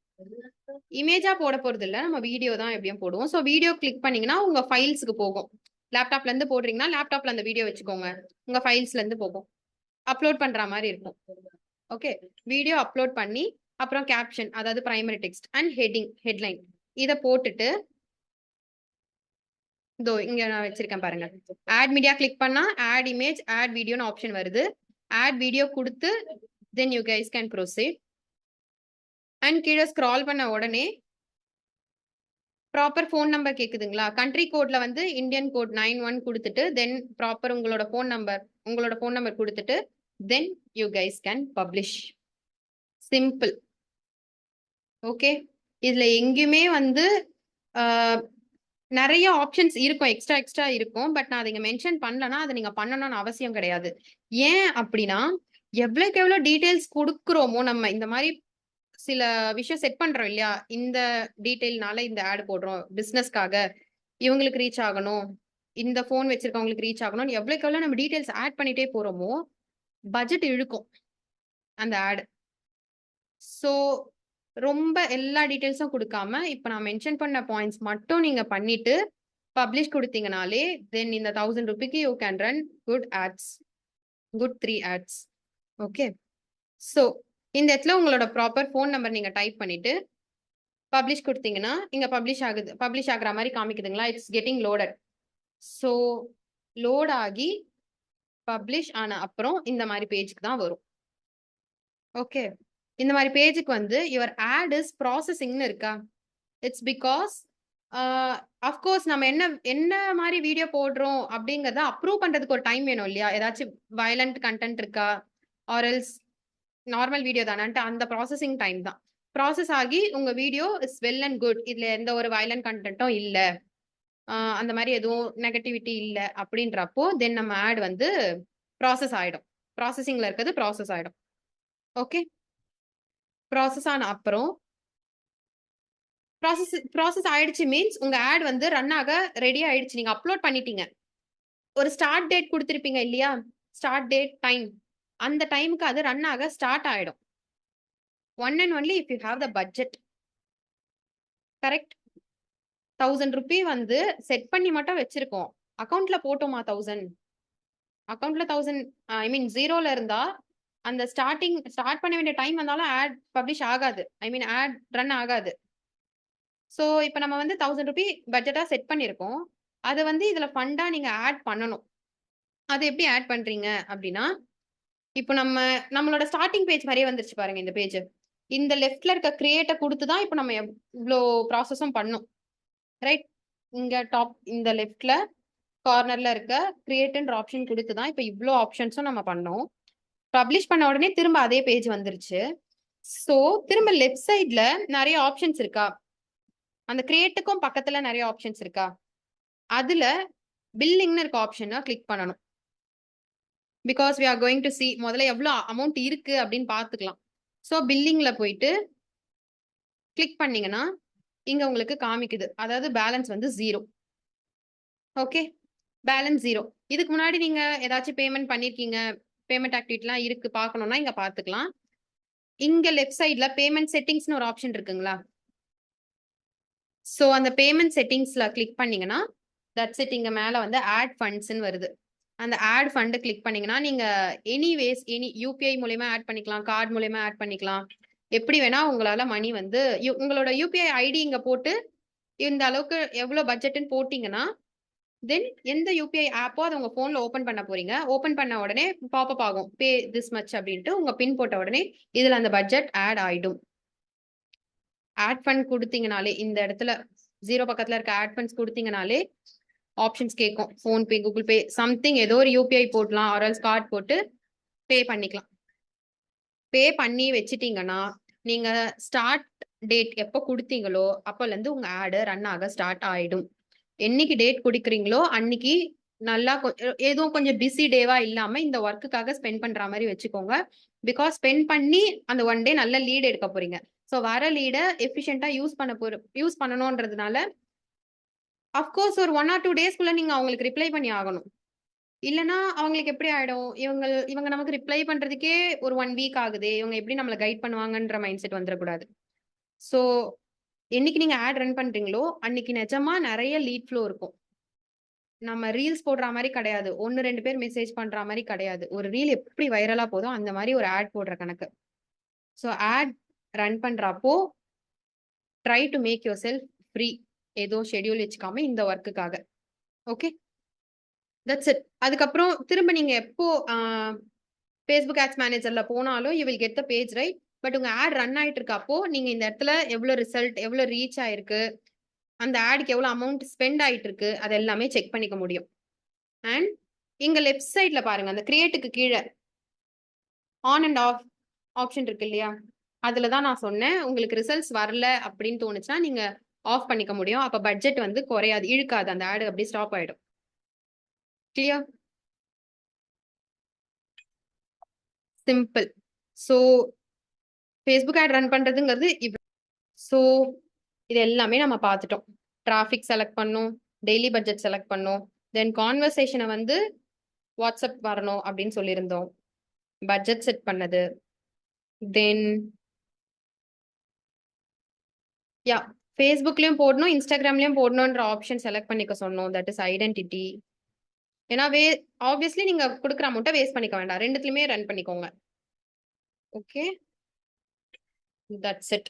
இமேஜா போட போறது இல்ல, நம்ம வீடியோ தான் எப்படியும் போடுவோம். ஸோ வீடியோ கிளிக் பண்ணீங்கன்னா உங்க ஃபைல்ஸ்க்கு போகும். லேப்டாப்ல இருந்து போடுறீங்கன்னா லேப்டாப்ல அந்த வீடியோ வச்சுக்கோங்க. உங்க ஃபைல்ஸ்ல இருந்து போகும். அப்லோட் பண்ற மாதிரி இருக்கும். ஓகே, வீடியோ அப்லோட் பண்ணி அப்புறம் கேப்ஷன், அதாவது பிரைமரி டெக்ஸ்ட் அண்ட் ஹெட்லைன் இத போட்டுட்டு இதோ இங்க நான் வச்சிருக்கேன் பாருங்க. ஆட் மீடியா கிளிக் பண்ணா ஆட் இமேஜ், ஆட் வீடியோன்னு ஆப்ஷன் வருது. ஆட் வீடியோ கொடுத்து தென் you guys can proceed. And கீழே ஸ்க்ரால் பண்ண உடனே ப்ராப்பர் ஃபோன் நம்பர் கேக்குதுங்களா? கண்ட்ரி கோட்ல வந்து இந்தியன் கோட் 91 கொடுத்துட்டு தென் ப்ராப்பர் உங்களோட ஃபோன் நம்பர் கொடுத்துட்டு தென் you guys can publish. Simple. Okay, இதுல எங்கேயுமே வந்து நிறைய ஆப்ஷன்ஸ் இருக்கும், எக்ஸ்ட்ரா இருக்கும். பட் நான் அதை மென்ஷன் பண்ணலன்னா அதை நீங்க பண்ணணும்னு அவசியம் கிடையாது. ஏன் அப்படின்னா எவ்வளவுக்கு எவ்வளவு டீடைல்ஸ் கொடுக்குறோமோ நம்ம இந்த மாதிரி சில விஷயம் செட் பண்றோம் இல்லையா, இந்த டீடைல்னால இந்த ஆட் போடுறோம் பிசினஸ்க்காக, இவங்களுக்கு ரீச் ஆகணும், இந்த போன் வச்சிருக்கவங்களுக்கு ரீச் ஆகணும், எவ்வளவுக்கு எவ்வளவு நம்ம டீடைல்ஸ் ஆட் பண்ணிட்டே போறோமோ பட்ஜெட் இழுக்கும் அந்த ஆட். சோ ரொம்ப எல்லா டீடைல்ஸும் கொடுக்காம இப்ப நான் மென்ஷன் பண்ண பாயிண்ட்ஸ் மட்டும் நீங்க பண்ணிட்டு பப்ளிஷ் கொடுத்தீங்கனாலே தென் இந்த 1000 ரூபிக்கு you can run good ads, good 3 ads. Okay, so இந்த இடத்துல உங்களோட ப்ராப்பர் ஃபோன் நம்பர் நீங்க டைப் பண்ணிட்டு பப்ளிஷ் கொடுத்தீங்கன்னா இங்க பப்ளிஷ் ஆகுற மாதிரி காமிக்குதுங்களா? It's getting loaded. So load ஆகி பப்ளிஷ் ஆன அப்புறம் இந்த மாதிரி பேஜுக்கு தான் வரும். ஓகே, இந்த மாதிரி பேஜுக்கு வந்து யுவர் ஆட் இஸ் ப்ராசஸிங்னு இருக்கா? இட்ஸ் பிகாஸ் அஃப்கோர்ஸ் நம்ம என்ன மாதிரி வீடியோ போடுறோம் அப்படிங்கறத அப்ரூவ் பண்றதுக்கு ஒரு டைம் வேணும் இல்லையா? ஏதாச்சும் வயலண்ட் கண்டென்ட் இருக்கா ஆர் எல்ஸ் நார்மல் வீடியோ தானேன்ட்டு அந்த ப்ராசஸிங் டைம் தான். ப்ராசஸ் ஆகி உங்க video is well and good, இதுல எந்த ஒரு வயலண்ட் கண்டென்ட்டும் இல்ல, அந்த மாதிரி எதுவும் நெகட்டிவிட்டி இல்ல அப்படின்றப்போ தென் நம்ம ஆட் வந்து ப்ராசஸ் ஆயிடும். ப்ராசஸிங்ல இருக்கிறது ப்ராசஸ் ஆயிடும். ஓகே, ப்ராசஸ் ஆன அப்புறம் ப்ராசஸ் ஆயிடுச்சு மீன்ஸ் உங்க ஆட் வந்து ரன் ஆக ரெடி ஆயிடுச்சு, நீங்க அப்லோட் பண்ணிட்டீங்க. ஒரு ஸ்டார்ட் டேட் கொடுத்திருப்பீங்க இல்லையா, ஸ்டார்ட் டேட் டைம், அந்த டைமுக்கு அது ரன் ஆக ஸ்டார்ட் ஆயிடும். One and only if you have the budget. Correct. 1000 Ruby வந்து செட் பண்ணி மட்டும் வச்சிருக்கோம், அக்கௌண்ட்ல போட்டோமா 1000, அக்கௌண்ட்ல 1000 ஐ மீன் ஜீரோல இருந்தா அந்த ஸ்டார்ட் பண்ண வேண்டிய டைம் வந்தாலும் ஆட் பப்ளிஷ் ஆகாது, ஐ மீன் ஆட் ரன் ஆகாது. ஸோ இப்போ நம்ம வந்து 1000 ரூபி பட்ஜெட்டா செட் பண்ணியிருக்கோம், அதை வந்து இதுல ஃபண்டா நீங்க ஆட் பண்ணணும். அது எப்படி ஆட் பண்றீங்க அப்படின்னா, இப்போ நம்மளோட ஸ்டார்டிங் பேஜ் மாதிரியே வந்துருச்சு பாருங்க இந்த பேஜ். இந்த லெஃப்ட்ல இருக்க கிரியேட்டை கொடுத்து தான் இப்போ நம்ம இவ்வளோ ப்ராசஸும் பண்ணோம். ரைட், இங்க டாப் இந்த லெஃப்ட்ல கார்னர்ல இருக்க கிரியேட்ன்ற ஆப்ஷன் கொடுத்து தான் இப்போ இவ்வளோ ஆப்ஷன்ஸும் நம்ம பண்ணோம். பப்ளிஷ் பண்ண உடனே திரும்ப அதே பேஜ் வந்துருச்சு. ஸோ திரும்ப லெஃப்ட் சைட்ல நிறைய ஆப்ஷன்ஸ் இருக்கா, அந்த கிரியேட்டுக்கும் பக்கத்துல நிறைய ஆப்ஷன்ஸ் இருக்கா, அதுல பில்லிங்னு இருக்க ஆப்ஷனை கிளிக் பண்ணணும். Because we are going to see முதல்ல எவ்வளோ அமௌண்ட் இருக்கு அப்படின்னு பார்த்துக்கலாம். ஸோ பில்லிங்ல போயிட்டு கிளிக் பண்ணீங்கன்னா இங்க உங்களுக்கு காமிக்குது, அதாவது பேலன்ஸ் வந்து 0. Okay, balance 0. இதுக்கு முன்னாடி நீங்க ஏதாச்சும் பேமெண்ட் பண்ணிருக்கீங்க, பேமெண்ட் ஆக்டிவிட்டிலாம் இருக்கு பார்க்கணும்னா இங்க பார்த்துக்கலாம். இங்க லெஃப்ட் சைட்ல பேமெண்ட் செட்டிங்ஸ்னு ஒரு ஆப்ஷன் இருக்குங்களா? ஸோ அந்த பேமெண்ட் செட்டிங்ஸ்ல கிளிக் பண்ணீங்கன்னா தட்ஸ் இட். இங்க மேல வந்து ஆட் ஃபண்ட்ஸ்ன்னு வருது. அந்த ஆட் ஃபண்ட் கிளிக் பண்ணீங்கன்னா நீங்க எனிவேஸ் யூபிஐ மூலயமா ஆட் பண்ணிக்கலாம், கார்டு மூலயமா ஆட் பண்ணிக்கலாம், எப்படி வேணா உங்களால மணி வந்து உங்களோட யூபிஐ ஐடி இங்க போட்டு இந்த அளவுக்கு எவ்வளவு பட்ஜெட்னு போட்டீங்கன்னா தென் எந்த யூபிஐ ஆப்போ அதை உங்க போன்ல ஓபன் பண்ண போறீங்க, ஓபன் பண்ண உடனே பாப்அப் ஆகும் பே திஸ் மச் அப்படின்ட்டு, உங்க பின் போட்ட உடனே இதுல அந்த பட்ஜெட் ஆட் ஆயிடும். ஆட் ஃபண்ட் கொடுத்தீங்கனாலே இந்த இடத்துல 0 பக்கத்துல இருக்க ஆட் ஃபண்ட்ஸ் கொடுத்தீங்கனாலே ஆப்ஷன்ஸ் கேட்கும், ஃபோன்பே, கூகுள் பே, சம்திங் ஏதோ ஒரு யூபிஐ போடலாம் ஆர்எல்ஸ் கார்டு போட்டு பே பண்ணிக்கலாம். பே பண்ணி வச்சிட்டீங்கன்னா நீங்க ஸ்டார்ட் டேட் எப்போ கொடுத்தீங்களோ அப்போல இருந்து உங்க ஆடு ரன் ஆக ஸ்டார்ட் ஆயிடும். என்னைக்கு டேட் குடிக்கிறீங்களோ அன்னைக்கு நல்லா எதுவும் கொஞ்சம் பிஸி டேவா இல்லாம இந்த ஒர்க்குக்காக ஸ்பெண்ட் பண்ற மாதிரி வச்சுக்கோங்க. பிகாஸ் ஸ்பெண்ட் பண்ணி அந்த ஒன் டே நல்ல லீட் எடுக்க போறீங்க. ஸோ வர லீடை எஃபிஷியன்டா யூஸ் பண்ணணும்ன்றதுனால அஃப்கோர்ஸ் ஒரு 1 or 2 டேஸ்க்குள்ள நீங்க அவங்களுக்கு ரிப்ளை பண்ணி ஆகணும். இல்லைன்னா அவங்களுக்கு எப்படி ஆயிடும், இவங்க நமக்கு ரிப்ளை பண்றதுக்கே ஒரு 1 வீக் ஆகுது, இவங்க எப்படி நம்மளை கைட் பண்ணுவாங்கன்ற மைண்ட் செட் வந்துடக்கூடாது. ஸோ என்னைக்கு நீங்க ஆட் ரன் பண்றீங்களோ அன்னைக்கு நிஜமா நிறைய லீட் ஃப்ளோ இருக்கும். நம்ம ரீல்ஸ் போடுற மாதிரி கிடையாது. 1-2 பேர் மெசேஜ் பண்ற மாதிரி கிடையாது. ஒரு ரீல் எப்படி வைரலா போதோ அந்த மாதிரி ஒரு ஆட் போடுற கணக்கு. ஸோ ஆட் ரன் பண்றப்போ try to make yourself free. ஏதோ ஷெட்யூல் வச்சுக்காம இந்த ஒர்க்குக்காக. Okay, that's it. அதுக்கப்புறம் திரும்ப நீங்க எப்போ ஃபேஸ்புக் ஆட்ஸ் மேனேஜர்ல போனாலும் you will get the page right. But உங்க ஆட் ரன் ஆயிட்டு இருக்கப்போ நீங்க இந்த இடத்துல எவ்வளவு ரிசல்ட், எவ்வளவு ரீச் ஆயிருக்கு, அந்த ஆடுக்கு எவ்வளவு அமௌண்ட் ஸ்பெண்ட் ஆயிட்டு இருக்கு, அது எல்லாமே செக் பண்ணிக்க முடியும். அண்ட் இங்க லெஃப்ட் சைட்ல பாருங்க, அந்த கிரியேட்டுக்கு கீழே ஆன் அண்ட் ஆஃப் ஆப்ஷன் இருக்கு இல்லையா, அதுலதான் நான் சொன்னேன் உங்களுக்கு ரிசல்ட்ஸ் வரல அப்படின்னு தோணுச்சுன்னா நீங்க ஆஃப் பண்ணிக்க முடியும். அப்ப பட்ஜெட் வந்து குறையாது, இழுக்காது, அந்த ஆடு அப்படியே ஸ்டாப் ஆயிடும். Clear? Simple. So Facebook ad run பண்றதுங்கிறது ஸோ இது எல்லாமே நம்ம பார்த்துட்டோம். டிராஃபிக் செலக்ட் பண்ணோம், டெய்லி பட்ஜெட் செலக்ட் பண்ணோம், தென் கான்வர்சேஷனை வந்து வாட்ஸ்அப் வரணும் அப்படின்னு சொல்லியிருந்தோம், பட்ஜெட் செட் பண்ணது, தென் யா ஃபேஸ்புக்லயும் போடணும், இன்ஸ்டாகிராம்லயும் போடணும்ன்ற ஆப்ஷன் செலக்ட் பண்ணிக்க சொன்னோம். That is identity. ஏன்னா ஆப்வியஸ்லி நீங்க கொடுக்குற அமௌண்ட்டை வேஸ்ட் பண்ணிக்க வேண்டாம், ரெண்டுத்துலயுமே ரன் பண்ணிக்கோங்க. Okay, that's it.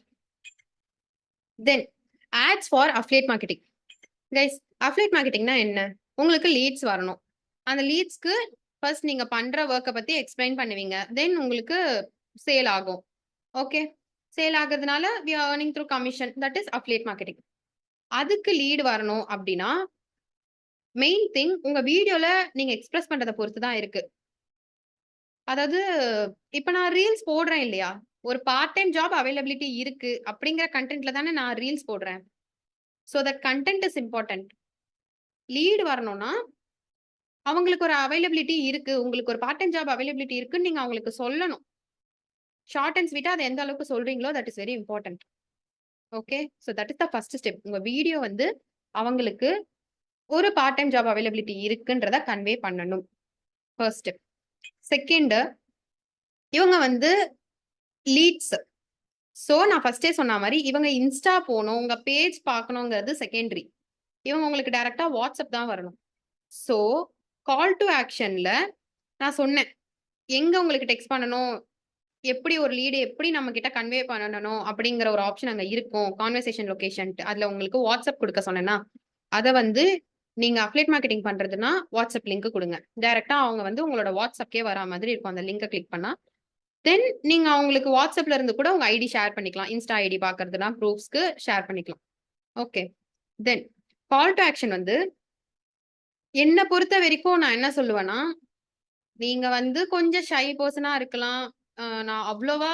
Then ads for affiliate marketing. Guys, அஃபிலியேட் மார்க்கெட்டிங்னா என்ன? உங்களுக்கு லீட்ஸ் வரணும். அந்த லீட்ஸ்க்கு ஃபர்ஸ்ட் நீங்க பண்ற ஒர்க்கை பத்தி எக்ஸ்பிளைன் பண்ணுவீங்க, தென் உங்களுக்கு சேல் ஆகும். ஓகே, சேல் ஆகுறதுனால we are earning through commission, that is affiliate marketing. அதுக்கு லீட் வரணும் அப்படின்னா மெயின் திங் உங்க வீடியோல நீங்க எக்ஸ்பிரஸ் பண்றதை பொறுத்து தான் இருக்கு. அதாவது இப்ப நான் ரீல்ஸ் போடுறேன் இல்லையா, ஒரு பார்ட் டைம் ஜாப் அவைலபிலிட்டி இருக்கு அப்படிங்கிற கண்டென்ட்ல தானே நான் ரீல்ஸ் போடுறேன். So that content is important. Lead வரணும்னா அவங்களுக்கு ஒரு அவைலபிலிட்டி இருக்கு, உங்களுக்கு ஒரு பார்ட் டைம் ஜாப் அவைலபிலிட்டி இருக்குன்னு நீங்க அவங்களுக்கு சொல்லணும். ஷார்ட் அண்ட் ஸ்வீட்டா அதை எந்த அளவுக்கு சொல்றீங்களோ that is very important. Okay, so that is the first step. உங்க வீடியோ வந்து அவங்களுக்கு ஒரு பார்ட் டைம் ஜாப் அவைலபிலிட்டி இருக்குன்றத கன்வே பண்ணணும், ஃபர்ஸ்ட் ஸ்டெப். செகண்ட், இவங்க வந்து லீட்ஸ். ஸோ நான் ஃபர்ஸ்டே சொன்ன மாதிரி இவங்க இன்ஸ்டா போகணும், உங்க பேஜ் பார்க்கணுங்கிறது செகண்டரி. இவங்க உங்களுக்கு டைரக்டா வாட்ஸ்அப் தான் வரணும். ஸோ கால் டு ஆக்ஷன்ல நான் சொன்னேன் எங்க உங்களுக்கு டெக்ஸ்ட் பண்ணணும், எப்படி ஒரு லீடு எப்படி நம்ம கிட்ட கன்வே பண்ணணும் அப்படிங்கிற ஒரு ஆப்ஷன் அங்க இருக்கும், கான்வர்சேஷன் லொகேஷன். அதுல உங்களுக்கு வாட்ஸ்அப் கொடுக்க சொன்னேன்னா அதை வந்து நீங்க அஃபிலியேட் மார்க்கெட்டிங் பண்றதுன்னா வாட்ஸ்அப் லிங்க் கொடுங்க. டைரக்டா அவங்க வந்து உங்களோட வாட்ஸ்அப்கே வரா மாதிரி இருக்கும் அந்த லிங்கை கிளிக் பண்ணா. தென் நீங்க அவங்களுக்கு வாட்ஸ்அப்ல இருந்து கூட உங்க ஐடி ஷேர் பண்ணிக்கலாம், இன்ஸ்டா ஐடி பாக்குறதுனா ப்ரூஃப்ஸ்க்கு ஷேர் பண்ணிக்கலாம். Okay, then call to action வந்து என்ன பொறுத்த வரைக்கும் நான் என்ன சொல்லுவேன்னா, நீங்க வந்து கொஞ்சம் ஷை பர்சனா இருக்கலாம். நான் அவ்வளோவா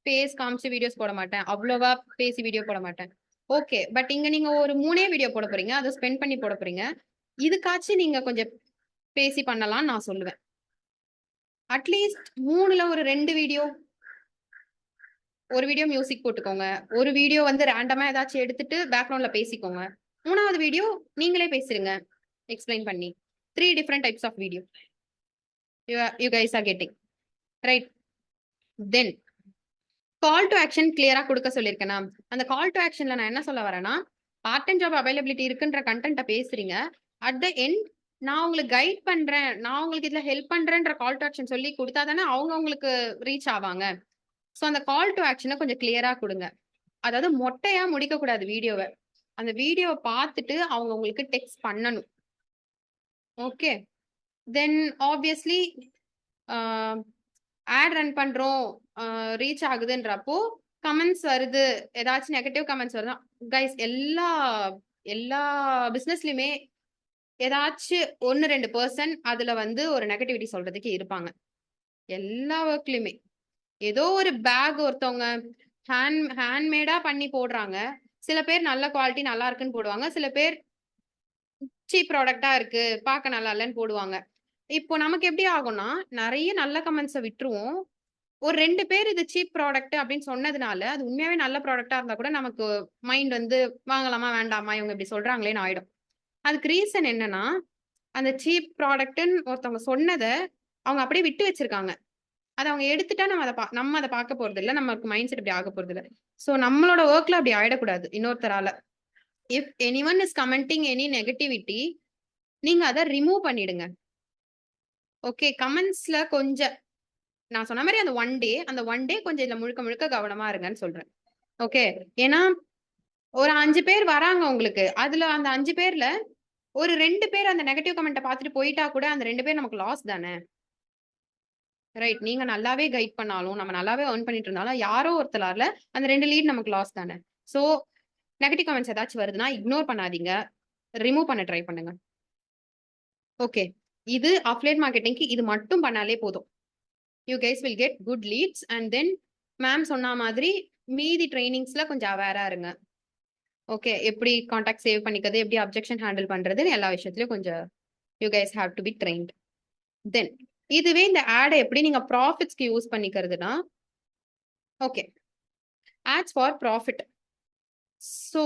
பேஸ் காமிச்சு வீடியோஸ் போட மாட்டேன், அவ்வளோவா பேசி வீடியோ போட மாட்டேன். ஓகே, பட் இங்க நீங்க ஒரு 3 வீடியோ போட போறீங்க, அதை ஸ்பெண்ட் பண்ணி போட போறீங்க, இதுக்காச்சும் நீங்க கொஞ்சம் பேசி பண்ணலாம்னு நான் சொல்லுவேன். அட்லீஸ்ட் 3ல ஒரு 2 வீடியோ, ஒரு வீடியோ மியூசிக் போட்டுக்கோங்க, ஒரு வீடியோ வந்து ரேண்டமா ஏதாச்சும் எடுத்துட்டு பேக்ரவுண்ட்ல பேசிக்கோங்க, 3வது வீடியோ நீங்களே பேசுறீங்க எக்ஸ்பிளைன் பண்ணி. 3 different types of video you guys are getting right. Then call to action கிளியரா கொடுக்க சொல்லியிருக்கேனா, அந்த கால் டு ஆக்ஷன்ல நான் என்ன சொல்ல வரேன்னா, பார்ட் டைம் ஜாப் அவைலபிலிட்டி இருக்குன்ற கண்டென்ட்டை பேசுறீங்க, அட் த எண்ட் நான் உங்களுக்கு கைட் பண்றேன், நான் உங்களுக்கு இதுல ஹெல்ப் பண்றேன்ற கால் டு ஆக்ஷன் சொல்லி கொடுத்தா தானே அவங்க உங்களுக்கு ரீச் ஆவாங்க. ஸோ அந்த கால் டு ஆக்ஷனை கொஞ்சம் கிளியரா கொடுங்க. அதாவது மொட்டையா முடிக்க கூடாது வீடியோவை, அந்த வீடியோவை பார்த்துட்டு அவங்க உங்களுக்கு டெக்ஸ்ட் பண்ணணும். ஓகே, தென் ஆப்வியஸ்லி ஆட் ரன் பண்றோம், ரீச் ஆகுதுன்றப்போ கமெண்ட்ஸ் வருது, ஏதாச்சும் நெகட்டிவ் கமெண்ட்ஸ் வருது. கைஸ், எல்லா பிசினஸ்லயுமே ஏதாச்சும் 1-2 பர்சன் அதுல வந்து ஒரு நெகட்டிவிட்டி சொல்றதுக்கு இருப்பாங்க. எல்லா ஒர்க்லயுமே ஏதோ ஒரு பேக் ஒருத்தவங்க ஹேண்ட்மேடா பண்ணி போடுறாங்க, சில பேர் நல்ல குவாலிட்டி நல்லா இருக்குன்னு போடுவாங்க, சில பேர் சீப் ப்ராடக்டா இருக்கு பார்க்க நல்லா இல்லைன்னு போடுவாங்க. இப்போ நமக்கு எப்படி ஆகும்னா, நிறைய நல்ல கமெண்ட்ஸை விட்டுருவோம், ஒரு 2 பேர் இது சீப் ப்ராடக்ட் அப்படின்னு சொன்னதுனால அது உண்மையாவே நல்ல ப்ராடக்டா இருந்தா கூட நமக்கு மைண்ட் வந்து வாங்கலாமா வேண்டாமா இவங்க இப்படி சொல்றாங்களேன்னு ஆயிடும். அதுக்கு ரீசன் என்னன்னா, அந்த சீப் ப்ராடக்ட்னு ஒருத்தவங்க சொன்னதை அவங்க அப்படியே விட்டு வச்சிருக்காங்க. அதை அவங்க எடுத்துட்டா நம்ம அதை பார்க்க போறது இல்லை, நமக்கு மைண்ட் செட் அப்படி ஆக போறது இல்லை. ஸோ நம்மளோட ஒர்க்ல அப்படி ஆயிடக்கூடாது இன்னொருத்தரால. If anyone is commenting any negativity, நீங்க அதை ரிமூவ் பண்ணிடுங்க. ஓகே, கமெண்ட்ஸ்ல கொஞ்சம் நான் சொன்ன மாதிரி அந்த ஒன் டே கொஞ்சம் இதுல முழுக்க முழுக்க கவனமா இருங்கன்னு சொல்றேன். ஓகே, ஏன்னா ஒரு 5 பேர் வராங்க உங்களுக்கு, அதுல அந்த 5 பேர்ல ஒரு 2 பேர் அந்த நெகட்டிவ் கமெண்ட்டை பார்த்துட்டு போயிட்டா கூட அந்த 2 பேர் நமக்கு லாஸ் தானே. ரைட், நீங்க நல்லாவே கைட் பண்ணாலும், நம்ம நல்லாவே ஏர்ன் பண்ணிட்டு இருந்தாலும், யாரோ ஒருத்தரால அந்த 2 லீட் நமக்கு லாஸ் தானே. சோ நெகட்டிவ் கமெண்ட்ஸ் ஏதாச்சும் வருதுன்னா இக்னோர் பண்ணாதீங்க, ரிமூவ் பண்ண ட்ரை பண்ணுங்க. ஓகே, இது அஃபிலியேட் மார்க்கெட்டிங்க்கு இது மட்டும் பண்ணாலே போதும். You guys will get good leads. And then ma'am சொன்ன மாதிரி மீதி ட்ரைனிங்ஸ்ல கொஞ்சம் அவேரா இருங்க. ஓகே, எப்படி கான்டாக்ட் சேவ் பண்ணிக்கிறது, எப்படி அப்ஜெக்ஷன் ஹேண்டில் பண்றதுன்னு எல்லா விஷயத்துலயும் கொஞ்சம் you guys have to be trained. Then இதுவே இந்த ஆடை எப்படி நீங்க ப்ராஃபிட்ஸ்க்கு யூஸ் பண்ணிக்கிறதுனா, okay, ads for profit. So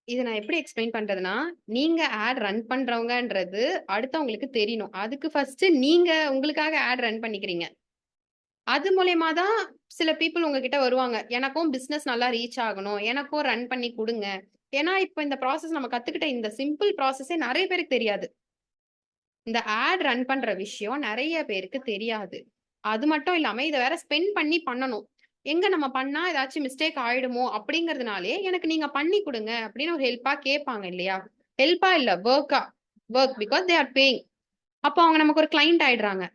இதை நான் எப்படி எக்ஸ்பிளைன் பண்றதுன்னா, நீங்க ஆட் ரன் பண்றவங்கன்றது அடுத்தவங்களுக்கு தெரியணும். அதுக்கு ஃபர்ஸ்ட் நீங்க உங்களுக்காக ஆட் ரன் பண்ணிக்கிறீங்க. அது மூலயமா தான் சில பீப்புள் உங்ககிட்ட வருவாங்க, எனக்கும் பிசினஸ் நல்லா ரீச் ஆகணும், எனக்கும் ரன் பண்ணி கொடுங்க. ஏன்னா இப்ப இந்த ப்ராசஸ் நம்ம கத்துக்கிட்ட இந்த சிம்பிள் ப்ராசஸே நிறைய பேருக்கு தெரியாது. இந்த ஆட் ரன் பண்ற விஷயம் நிறைய பேருக்கு தெரியாது. அது மட்டும் இல்லாம இதை வேற ஸ்பெண்ட் பண்ணி பண்ணணும். எங்க நம்ம பண்ணா ஏதாச்சும் மிஸ்டேக் ஆயிடுமோ அப்படிங்கறதுனாலே எனக்கு நீங்க பண்ணி கொடுங்க அப்படின்னு ஒரு ஹெல்ப்பா கேட்பாங்க இல்லையா. ஹெல்ப்பா இல்ல, work because they are paying. அப்போ அவங்க நமக்கு ஒரு கிளைண்ட் ஆயிடுறாங்க.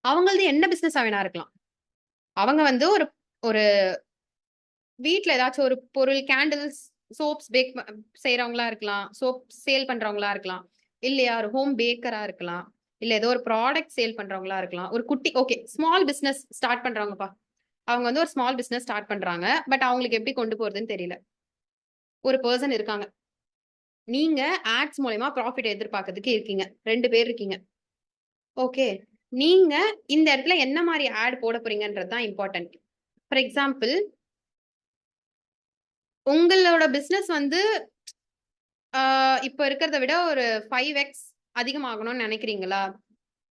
அவங்களது என்ன பிசினஸ் வேணா இருக்கலாம். அவங்க வந்து ஒரு ஒரு வீட்ல ஏதாச்சும் ஒரு பொருள், கேண்டில்ஸ், சோப்ஸ் பேக் செய்யறவங்களா இருக்கலாம், சோப் சேல் பண்றவங்களா இருக்கலாம், இல்லையா ஒரு ஹோம் பேக்கரா இருக்கலாம், இல்ல ஏதோ ஒரு ப்ராடக்ட் சேல் பண்றவங்களா இருக்கலாம், ஒரு குட்டி ஓகே ஸ்மால் பிசினஸ் ஸ்டார்ட் பண்றவங்கப்பா. அவங்க வந்து ஒரு ஸ்மால் பிசினஸ் ஸ்டார்ட் பண்றாங்க, பட் அவங்களுக்கு எப்படி கொண்டு போறதுன்னு தெரியல. ஒரு பர்சன் இருக்காங்க, நீங்க ஆட்ஸ் மூலமா ப்ராஃபிட் எதிர்பார்க்கறதுக்கு இருக்கீங்க, 2 பேர் இருக்கீங்க. ஓகே, நீங்க இந்த இடத்துல என்ன மாதிரி ஆட் போட போறீங்கன்றது தான் இம்பார்ட்டன்ட். ஃபார் எக்ஸாம்பிள், உங்களோட பிசினஸ் வந்து இப்ப இருக்கிறத விட ஒரு 5x அதிகமாகணும்னு நினைக்கிறீங்களா?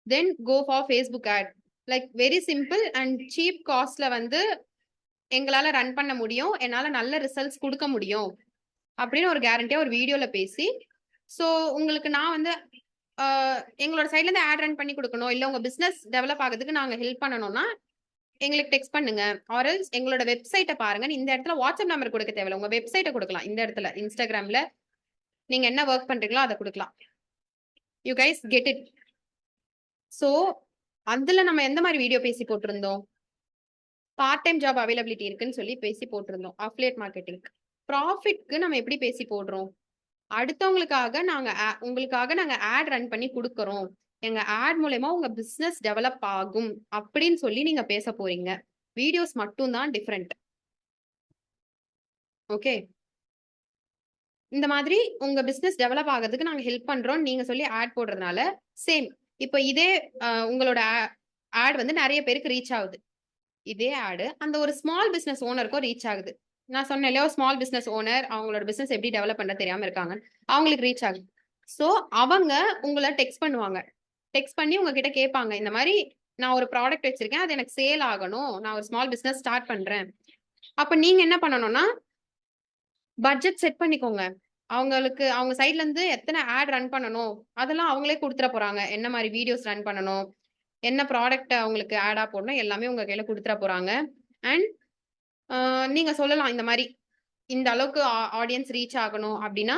Then go for Facebook ad. Like very simple and cheap காஸ்ட்ல வந்து எங்களால ரன் பண்ண முடியும், என்னால நல்ல ரிசல்ட்ஸ் கொடுக்க முடியும் அப்படின்னு ஒரு கேரண்டியா ஒரு வீடியோல பேசி, ஸோ உங்களுக்கு நான் வந்து எங்களோட சைட்ல இருந்து ஆட் ரன் பண்ணி கொடுக்கணும், இல்ல உங்க பிசினஸ் டெவலப் ஆகிறதுக்கு நாங்க ஹெல்ப் பண்ணணும்னா எங்களுக்கு டெக்ஸ்ட் பண்ணுங்க, ஆர்எல்ஸ் எங்களோட வெப்சைட்டை பாருங்க. இந்த இடத்துல வாட்ஸ்அப் நம்பர் கொடுக்க தேவையில்ல, உங்க வெப்சைட்டை கொடுக்கலாம். இந்த இடத்துல இன்ஸ்டாகிராம்ல நீங்க என்ன ஒர்க் பண்றீங்களோ அதை கொடுக்கலாம். You guys get it. So அதுல நம்ம எந்த மாதிரி வீடியோ பேசி போட்டிருந்தோம், பார்ட் டைம் ஜாப் அவைலபிலிட்டி இருக்குன்னு சொல்லி பேசி போட்டிருந்தோம். அஃபிலியேட் மார்க்கெட்டிங் ப்ராஃபிட்க்கு நம்ம எப்படி பேசி போடுறோம், அடுத்தவங்களுக்காக உங்களுக்காக நாங்க ஆட் ரன் பண்ணி கொடுக்கறோம், எங்க ஆட் மூலமா உங்க பிசினஸ் டெவலப் ஆகும் அப்படின்னு சொல்லி நீங்க பேச போறீங்க. வீடியோஸ் மட்டும் தான் டிஃபரெண்ட். ஓகே, இந்த மாதிரி உங்க பிசினஸ் டெவலப் ஆகிறதுக்கு நாங்க ஹெல்ப் பண்றோம் நீங்க சொல்லி ஆட் போடுறதுனால சேம். இப்போ இதே உங்களோட ஆட் வந்து நிறைய பேருக்கு ரீச் ஆகுது. இதே ஆடு அந்த ஒரு ஸ்மால் பிசினஸ் ஓனருக்கும் ரீச் ஆகுது. நான் சொன்னேன் இல்லையா, ஸ்மால் பிசினஸ் ஓனர் அவங்களோட பிசினஸ் எப்படி டெவலப் பண்ண தெரியாம இருக்காங்க, அவங்களுக்கு ரீச் ஆகுது. ஸோ அவங்க உங்களை டெக்ஸ்ட் பண்ணுவாங்க, டெக்ஸ்ட் பண்ணி உங்ககிட்ட கேட்பாங்க, இந்த மாதிரி நான் ஒரு ப்ராடக்ட் வச்சிருக்கேன், அது எனக்கு சேல் ஆகணும், நான் ஒரு ஸ்மால் பிசினஸ் ஸ்டார்ட் பண்றேன். அப்ப நீங்க என்ன பண்ணணும்னா பட்ஜெட் செட் பண்ணிக்கோங்க. அவங்களுக்கு அவங்க சைட்ல இருந்து எத்தனை ஆட் ரன் பண்ணணும் அதெல்லாம் அவங்களே கொடுத்துட போறாங்க. என்ன மாதிரி வீடியோஸ் ரன் பண்ணணும், என்ன ப்ராடக்ட் அவங்களுக்கு ஆடா போடணும், எல்லாமே உங்க கையில கொடுத்துட போறாங்க. அண்ட் நீங்க சொல்லலாம், இந்த மாதிரி இந்த அளவுக்கு ஆடியன்ஸ் ரீச் ஆகணும் அப்படின்னா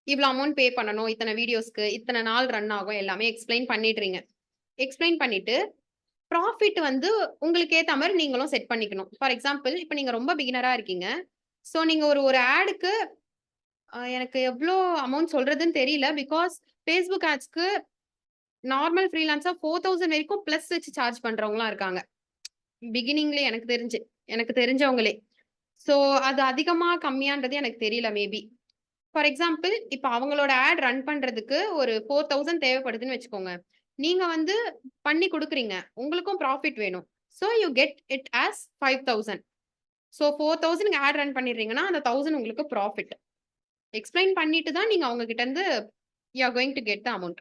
இவ்வளவு அமௌண்ட் பே பண்ணணும், இத்தனை வீடியோஸ்க்கு இத்தனை நாள் ரன் ஆகும், எல்லாமே எக்ஸ்பிளைன் பண்ணிடுறீங்க. எக்ஸ்பிளைன் பண்ணிட்டு ப்ராஃபிட் வந்து உங்களுக்கு ஏத்த மாதிரி நீங்களும் செட் பண்ணிக்கணும். ஃபார் எக்ஸாம்பிள், இப்போ நீங்க ரொம்ப பிகினரா இருக்கீங்க, ஸோ நீங்க ஒரு ஆடுக்கு எனக்கு எவ்வளோ அமௌண்ட் சொல்றதுன்னு தெரியல, பிகாஸ் ஃபேஸ்புக் ஆட்ஸ்க்கு நார்மல் ஃப்ரீலான்ஸா 4000 வரைக்கும் பிளஸ் வச்சு சார்ஜ் பண்றவங்களாம் இருக்காங்க பிகினிங்ல, எனக்கு தெரிஞ்சவங்களே. ஸோ அது அதிகமா கம்மியான்றது எனக்கு தெரியல, மேபி. ஃபார் எக்ஸாம்பிள், இப்போ அவங்களோட ஆட் ரன் பண்றதுக்கு ஒரு 4000 தேவைப்படுதுன்னு வச்சுக்கோங்க, நீங்க வந்து பண்ணி கொடுக்குறீங்க, உங்களுக்கும் ப்ராஃபிட் வேணும், so you get it as 5000. So 4000 ad run பண்ணிடுறீங்கன்னா அந்த 1000 உங்களுக்கு ப்ராஃபிட். எக்ஸ்பிளைன் பண்ணிட்டு தான் நீங்க அவங்க கிட்ட இருந்து you are going to get the amount.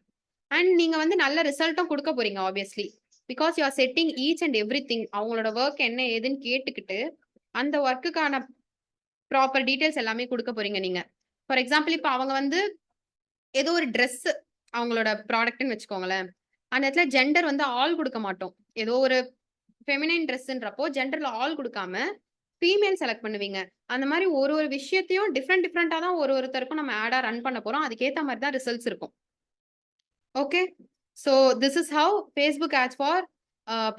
And நீங்க வந்து நல்ல ரிசல்ட்டும் கொடுக்க போறீங்க obviously. Because you are setting each and everything. அவங்களோட ஒர்க் என்ன ஏதுன்னு கேட்டுக்கிட்டு அந்த ஒர்க்குக்கான ப்ராப்பர் டீடைல்ஸ் எல்லாமே கொடுக்க போறீங்க நீங்க. ஃபார் எக்ஸாம்பிள் இப்போ அவங்க வந்து ஏதோ ஒரு Dress அவங்களோட ப்ராடக்ட்னு வச்சுக்கோங்களேன். அந்த இடத்துல ஜெண்டர் வந்து ஆல் கொடுக்க மாட்டோம். ஏதோ ஒரு ஃபெமினைன் ட்ரெஸ்ன்றப்போ ஜெண்டர்ல ஆல் கொடுக்காம ஃபீமேல் செலக்ட் பண்ணுவீங்க. அந்த மாதிரி ஒரு ஒரு விஷயத்தையும் டிஃப்ரெண்டா தான் ஒருத்தருக்கும் நம்ம ஆடா ரன் பண்ண போறோம். அதுக்கேத்த மாதிரி தான் ரிசல்ட்ஸ் இருக்கும். Okay, so this is how Facebook ads for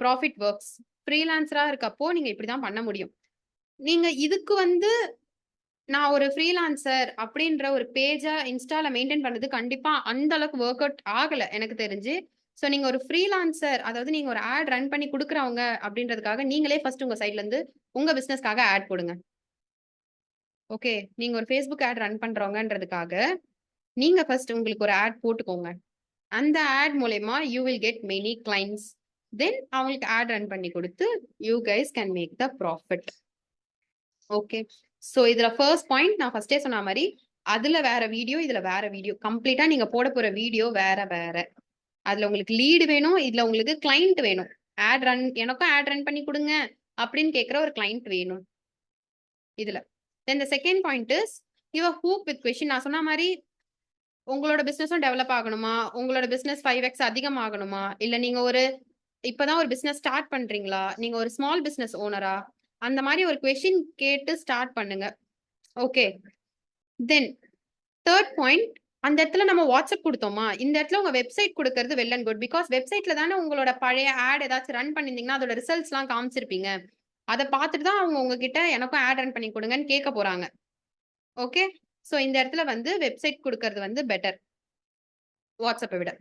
profit works. ஃப்ரீலான்சரா இருக்கப்போ நீங்க இப்படிதான் பண்ண முடியும். நீங்க இதுக்கு வந்து நான் ஒரு ஃப்ரீலான்சர் அப்படின்ற ஒரு பேஜா இன்ஸ்டால மெயின்டைன் பண்றது கண்டிப்பா அந்த அளவுக்கு ஒர்க் அவுட் ஆகல எனக்கு தெரிஞ்சு. ஸோ நீங்க ஒரு ஃப்ரீலான்சர், அதாவது நீங்க ஒரு ஆட் ரன் பண்ணி கொடுக்குறவங்க அப்படின்றதுக்காக நீங்களே ஃபர்ஸ்ட் உங்க சைட்ல இருந்து உங்க பிசினஸ்க்காக ஆட் போடுங்க. ஓகே, நீங்க ஒரு ஃபேஸ்புக் ஆட் ரன் பண்றவங்கன்றதுக்காக நீங்க ஃபர்ஸ்ட் உங்களுக்கு ஒரு ஆட் போட்டுக்கோங்க. அந்த ஆட் மூலயமா you will get many clients. Then அவங்களுக்கு ஆட் ரன் பண்ணி கொடுத்து you guys can make the profit. Okay, so இதுல ஃபர்ஸ்ட் பாயிண்ட் நான் ஃபர்ஸ்டே சொன்ன மாதிரி அதுல வேற வீடியோ, இதுல வேற வீடியோ. கம்ப்ளீட்டா நீங்க போட போற வீடியோ வேற வேற. அதுல உங்களுக்கு லீடு வேணும், இதுல உங்களுக்கு கிளைண்ட் வேணும். ஆட் ரன், எனக்கும் ஆட் ரன் பண்ணி கொடுங்க அப்படின்னு கேட்கிற ஒரு கிளைண்ட் வேணும் இதுல. Then the second point is your hook with question. நான் சொன்ன மாதிரி உங்களோட பிசினஸும் டெவலப் ஆகணுமா, உங்களோட பிசினஸ் 5x அதிகமாகணுமா, இல்ல நீங்க ஒரு இப்பதான் ஒரு பிசினஸ் ஸ்டார்ட் பண்றீங்களா, நீங்க ஒரு ஸ்மால் பிசினஸ் ஓனரா, அந்த மாதிரி ஒரு கொஸ்டின் கேட்டு ஸ்டார்ட் பண்ணுங்க. ஓகே, தென் தேர்ட் பாயிண்ட், அந்த இடத்துல நம்ம வாட்ஸ்அப் கொடுத்தோமா, இந்த இடத்துல உங்க வெப்சைட் கொடுக்கறது வெல் அண்ட் குட். பிகாஸ் வெப்சைட்ல தானே உங்களோட பழைய ஆட் ஏதாச்சும் ரன் பண்ணிருந்தீங்கன்னா அதோட ரிசல்ட்ஸ் எல்லாம் காமிச்சிருப்பீங்க. அதை பார்த்துட்டு தான் அவங்க உங்ககிட்ட எனக்கும் ஆட் ரன் பண்ணி கொடுங்கன்னு கேட்க போறாங்க. ஓகே, ஸோ இந்த இடத்துல வந்து வெப்சைட் கொடுக்கறது வந்து பெட்டர் வாட்ஸ்அப்பை விட.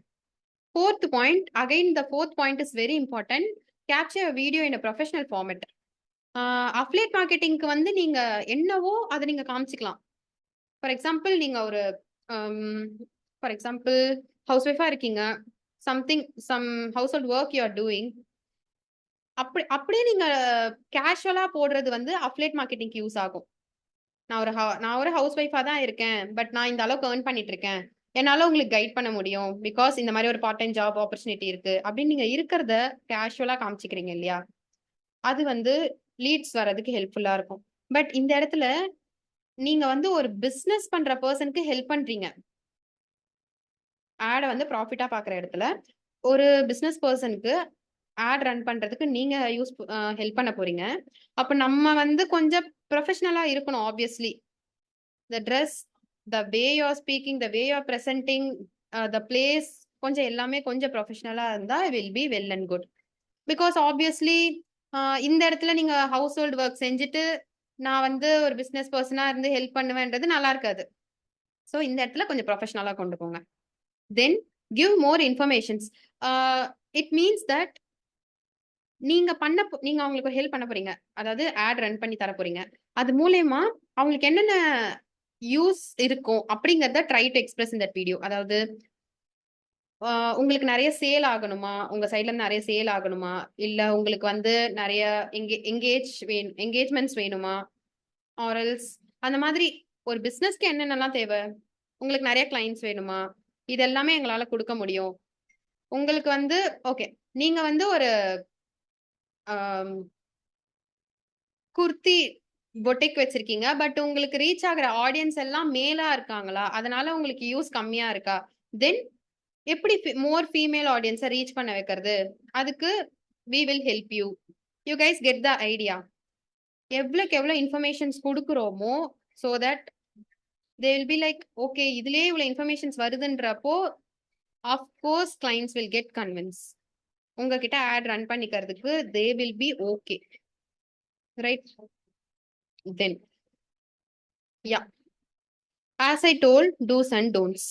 Fourth point, again the fourth point is very important. Capture a video in a professional format. Affiliate மார்க்கெட்டிங்க்கு வந்து நீங்க என்னவோ அதை நீங்க காமிச்சிக்கலாம். ஃபார் எக்ஸாம்பிள் நீங்க ஒரு ஃபார் எக்ஸாம்பிள் ஹவுஸ் ஒய்ஃபா இருக்கீங்க, some household work you are doing, அப்படியே நீங்க கேஷுவலா போடுறது வந்து அஃபிலியேட் மார்க்கெட்டிங்க்கு யூஸ் ஆகும். நான் ஒரு ஹவுஸ் ஒய்ஃபா தான் இருக்கேன், பட் நான் இந்த அளவுக்கு ஏர்ன் பண்ணிட்டு இருக்கேன், என்னால உங்களுக்கு கைட் பண்ண முடியும் பிகாஸ் இந்த மாதிரி ஒரு பார்ட் டைம் ஜாப் ஆப்பர்ச்சுனிட்டி இருக்கு அப்படின்னு நீங்க இருக்கிறத கேஷுவலா காமிச்சிக்கிறீங்க இல்லையா, அது வந்து லீட்ஸ் வர்றதுக்கு ஹெல்ப்ஃபுல்லா இருக்கும். பட் இந்த இடத்துல நீங்க வந்து ஒரு பிசினஸ் பண்ற பர்சனுக்கு ஹெல்ப் பண்றீங்க. ஆட வந்து ப்ராஃபிட்டா பாக்குற இடத்துல ஒரு பிசினஸ் பர்சனுக்கு ஆட் ரன் பண்றதுக்கு நீங்க ஹெல்ப் பண்ண போறீங்க. அப்ப நம்ம வந்து கொஞ்சம் ப்ரொஃபஷனலா இருக்கணும். Obviously the dress, the way you are speaking, the way you are presenting, the place, கொஞ்சம் எல்லாமே கொஞ்சம் ப்ரொஃபஷனலா இருந்தா will be well and good. Because obviously இந்த இடத்துல நீங்க ஹவுஸ் ஹோல்ட் ஒர்க் செஞ்சுட்டு நான் வந்து ஒரு பிசினஸ் பர்சனா இருந்து ஹெல்ப் பண்ணுவேன்றது நல்லா இருக்காது. ஸோ இந்த இடத்துல கொஞ்சம் ப்ரொஃபஷனலா கொண்டு போங்க. தென் give more informations. It means that நீங்க அவங்களுக்கு ஹெல்ப் பண்ண போறீங்க, அதாவது ஆட் ரன் பண்ணி தர போறீங்க. அது மூலயமா அவங்களுக்கு என்னென்ன யூஸ் இருக்கும் அப்படிங்கறத try to express in that video. அதாவது உங்களுக்கு நிறைய சேல் ஆகணுமா, உங்க சைட்ல இருந்து நிறைய சேல் ஆகணுமா, இல்ல உங்களுக்கு வந்து நிறைய என்கேஜ்மெண்ட்ஸ் வேணுமா, ஆரல்ஸ் அந்த மாதிரி ஒரு பிசினஸ்க்கு என்னென்னலாம் தேவை, உங்களுக்கு நிறைய கிளைண்ட்ஸ் வேணுமா, இது எல்லாமே எங்களால கொடுக்க முடியும். உங்களுக்கு வந்து ஓகே, நீங்க வந்து ஒரு குர்த்தி பொட்டிக் வச்சிருக்கீங்க, பட் உங்களுக்கு ரீச் ஆகிற ஆடியன்ஸ் எல்லாம் மேலா இருக்காங்களா, அதனால உங்களுக்கு யூஸ் கம்மியா இருக்கா, தென் எப்படி மோர் ஃபீமேல் ஆடியன்ஸை ரீச் பண்ண வைக்கிறது, அதுக்கு we will help you. You guys get the idea. எவ்வளோக்கு எவ்வளோ இன்ஃபர்மேஷன்ஸ் கொடுக்குறோமோ so that they will be like okay, இதுலயே இவ்வளோ இன்ஃபர்மேஷன்ஸ் வருதுன்றப்போ of course clients will get convinced. உங்ககிட்ட ஆட் ரன் பண்ணிக்கிறதுக்கு they will be okay, right? Then yeah, as I told, do's and don'ts.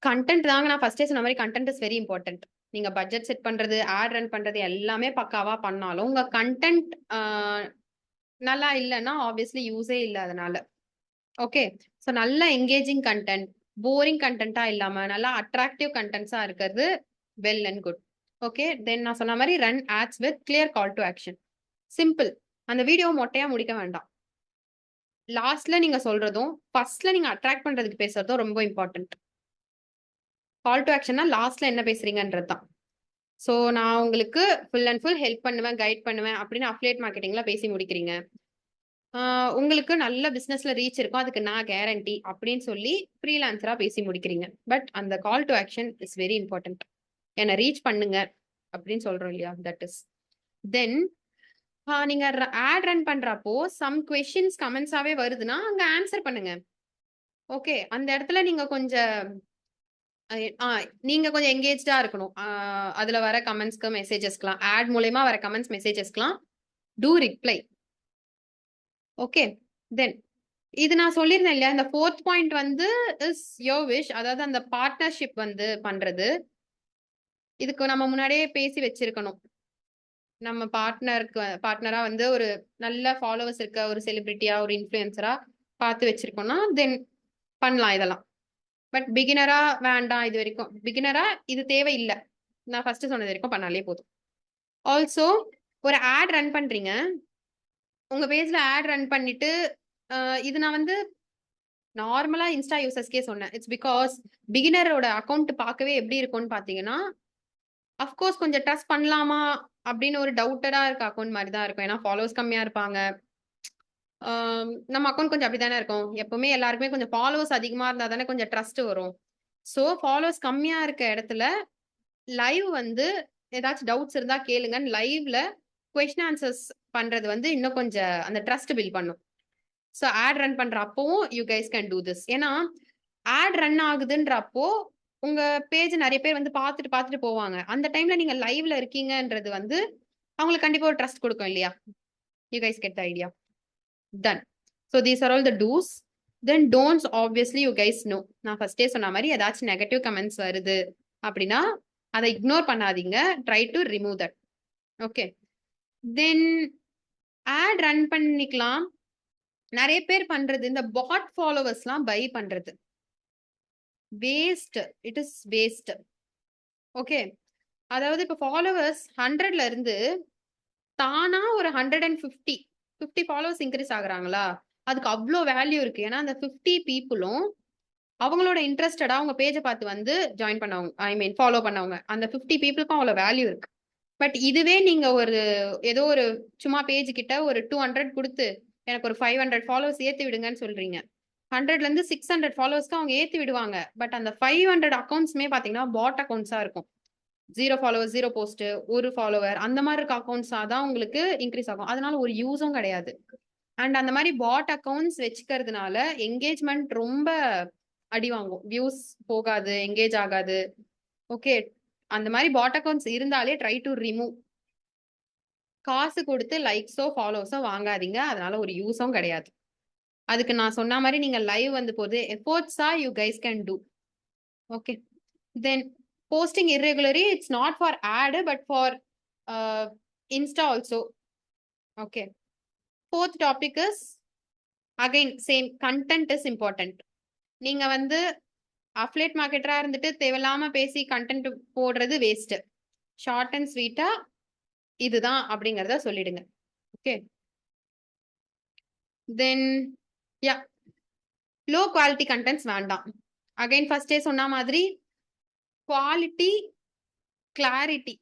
Content தாங்க, நான் ஃபர்ஸ்டே சொன்ன மாதிரி கண்டென்ட் இஸ் வெரி இம்பார்ட்டன்ட். நீங்க பட்ஜெட் செட் பண்றது, ஆட் ரன் பண்றது எல்லாமே பக்காவா பண்ணாலும் உங்க கண்டென்ட் நல்லா இல்லைன்னா ஆப்வியஸ்லி யூஸே இல்லை. அதனால ஓகே, ஸோ நல்ல என்கேஜிங் கண்டென்ட், போரிங் கண்டென்ட்டா இல்லாம நல்லா அட்ராக்டிவ் கண்டென்ட்ஸா இருக்கிறது well and good. Okay, then நான் சொன்ன மாதிரி run ads with clear call to action. Simple. அந்த வீடியோ மொட்டையா முடிக்க வேண்டாம். லாஸ்ட்ல நீங்க சொல்றதும் ஃபர்ஸ்ட்ல நீங்க அட்ராக்ட் பண்றதுக்கு பேசுறதும் ரொம்ப இம்பார்ட்டன்ட். கால் டு ஆக்ஷன்னா லாஸ்ட்ல என்ன பேசுறீங்கன்றது தான். ஸோ நான் உங்களுக்கு ஃபுல் அண்ட் ஃபுல் ஹெல்ப் பண்ணுவேன், கைட் பண்ணுவேன் அப்படின்னு அஃபிலியேட் மார்க்கெட்டிங்ல பேசி முடிக்கிறீங்க. உங்களுக்கு நல்ல பிசினஸ்ல ரீச் இருக்கும், அதுக்கு நான் கேரண்டி அப்படின்னு சொல்லி ஃப்ரீலான்சரா பேசி முடிக்கிறீங்க. பட் அந்த கால் to action is very important. என்னை ரீச் பண்ணுங்க அப்படின்னு சொல்றோம் இல்லையா, தட் இஸ். தென் நீங்க ஆட் ரன் பண்றப்போ சம் கொஸ்டின்ஸ் கமெண்ட்ஸாவே வருதுன்னா அங்க ஆன்சர் பண்ணுங்க. ஓகே, அந்த இடத்துல நீங்க கொஞ்சம் நீங்க கொஞ்சம் எங்கேஜ்டா இருக்கணும். அதுல வர கமெண்ட்ஸ்க்கு மெசேஜஸ்க்குலாம், ஆட் மூலயமா வர கமெண்ட்ஸ் மெசேஜஸ்க்குலாம் டூ ரிப்ளை. ஓகே, தென் இது நான் சொல்லியிருந்தேன் இல்லையா, இந்த 4th பாயிண்ட் வந்து இஸ் யோர் விஷ். அதாவது அந்த பார்ட்னர்ஷிப் வந்து பண்றது. இதுக்கு நம்ம முன்னாடியே பேசி வச்சிருக்கணும். நம்ம பார்ட்னரா வந்து ஒரு நல்ல ஃபாலோவர்ஸ் இருக்க ஒரு செலிபிரிட்டியா, ஒரு இன்ஃப்ளூயன்சரா பார்த்து வச்சிருக்கோம்னா தென் பண்ணலாம் இதெல்லாம். பட் பிகினரா வேண்டாம், இது வரைக்கும் பிகினரா இது தேவையில்லை. நான் ஃபர்ஸ்ட் சொன்னது வரைக்கும் பண்ணாலே போதும். ஆல்சோ ஒரு ஆட் ரன் பண்றீங்க, உங்க பேஜ்ல ஆட் ரன் பண்ணிட்டு இது நான் வந்து நார்மலா இன்ஸ்டா யூசர்ஸ்க்கே சொன்னேன். இட்ஸ் பிகாஸ் பிகினரோட அக்கௌண்ட் பார்க்கவே எப்படி இருக்கும்னு பாத்தீங்கன்னா, அஃப்கோர்ஸ் கொஞ்சம் ட்ரஸ்ட் பண்ணலாமா அப்படின்னு ஒரு டவுட்டடா இருக்க அக்கௌண்ட் மாதிரி தான் இருக்கும். ஏன்னா ஃபாலோவர்ஸ் கம்மியா இருப்பாங்க. நம்ம அக்கௌண்ட் கொஞ்சம் அப்படித்தானே இருக்கும். எப்பவுமே எல்லாருக்குமே கொஞ்சம் ஃபாலோவர்ஸ் அதிகமா இருந்தா தானே கொஞ்சம் ட்ரஸ்ட் வரும். ஸோ ஃபாலோவர்ஸ் கம்மியா இருக்க இடத்துல லைவ் வந்து ஏதாச்சும் டவுட்ஸ் இருந்தா கேளுங்கன்னு லைவ்ல கொஸ்டின் ஆன்சர்ஸ் பண்றது வந்து இன்னும் கொஞ்சம் அந்த ட்ரஸ்ட் பில்ட் பண்ணும். ஸோ ஆட் ரன் பண்ற அப்பவும் you guys can do this. ஏன்னா ஆட் ரன் ஆகுதுன்றப்போ உங்க பேஜ் நிறைய பேர் வந்து பார்த்துட்டு போவாங்க. அந்த டைம்ல நீங்க லைவ்ல இருக்கீங்கன்றது வந்து அவங்களுக்கு கண்டிப்பா ஒரு ட்ரஸ்ட் கொடுக்கும் இல்லையா? You guys get the idea. Done. So these are all the dos. Then don'ts obviously you guys know. நான் ஃபர்ஸ்டே சொன்ன மாதிரி ஏதாச்சும் நெகட்டிவ் கமெண்ட்ஸ் வருது அப்படின்னா அதை இக்னோர் பண்ணாதீங்க. Try to remove that. Okay, then ad run பண்ணிக்கலாம். நிறைய பேர் பண்றது இந்த பாட் ஃபாலோவர்ஸ்லாம் பை பண்றது waste. It is waste. Okay, அதாவது இப்போ ஃபாலோவர்ஸ் 100ல இருந்து தானா ஒரு 150 ஃபாலோவர்ஸ் இன்க்ரீஸ் ஆகுறாங்களா, அதுக்கு அவ்வளோ வேல்யூ இருக்கு. ஏன்னா அந்த 50 பீப்புளும் அவங்களோட இன்ட்ரெஸ்டடா அவங்க பேஜை பார்த்து வந்து ஜாயின் பண்ணவங்க, ஐ மீன் ஃபாலோ பண்ணவங்க. அந்த 50 பீப்புளுக்கும் அவ்வளோ வேல்யூ இருக்கு. பட் இதுவே நீங்க ஒரு ஏதோ ஒரு சும்மா பேஜ் கிட்ட ஒரு 200 கொடுத்து எனக்கு ஒரு 500 ஃபாலோவர்ஸ் ஏத்தி விடுங்கன்னு சொல்றீங்க. 100ல இருந்து 600 ஃபாலோவர்ஸ்க்கு அவங்க ஏத்தி விடுவாங்க. பட் அந்த 500 அக்கௌண்ட்ஸ்மே பாத்தீங்கன்னா பாட் அக்கௌண்ட்ஸா இருக்கும். 0 ஃபாலோவர், 0 போஸ்ட், 1 ஃபாலோவர், அந்த மாதிரி இருக்க அக்கௌண்ட்ஸா தான் உங்களுக்கு இன்க்ரீஸ் ஆகும். அதனால ஒரு யூஸும் கிடையாது. அண்ட் அந்த மாதிரி பாட் அக்கௌண்ட்ஸ் வச்சுக்கிறதுனால என்கேஜ்மெண்ட் ரொம்ப அடி வாங்கும். வியூஸ் போகாது, என்கேஜ் ஆகாது. ஓகே, அந்த மாதிரி பாட் அக்கௌண்ட்ஸ் இருந்தாலே ட்ரை டு ரிமூவ். காசு கொடுத்து லைக்ஸோ ஃபாலோஸோ வாங்காதீங்க. அதனால ஒரு யூஸும் கிடையாது. அதுக்கு நான் சொன்ன மாதிரி நீங்க லைவ் வந்து போது எஃபோர்ட்ஸா you guys can do. Okay, then posting irregularly, it's not for ad but for Insta also. Okay, 4th topic is again same, content is important. நீங்க வந்து அஃபிலியேட் மார்க்கெட்டரா இருந்துட்டு தேவையில்லாம பேசி கண்டென்ட் போடுறது வேஸ்ட். ஷார்ட் அண்ட் ஸ்வீட்டா இதுதான் அப்படிங்கறத சொல்லிடுங்க. ஓகே, தென் யா, லோ குவாலிட்டி கண்டென்ட்ஸ் வேண்டாம். அகைன் ஃபர்ஸ்டே சொன்ன மாதிரி குவாலிட்டி, கிளாரிட்டி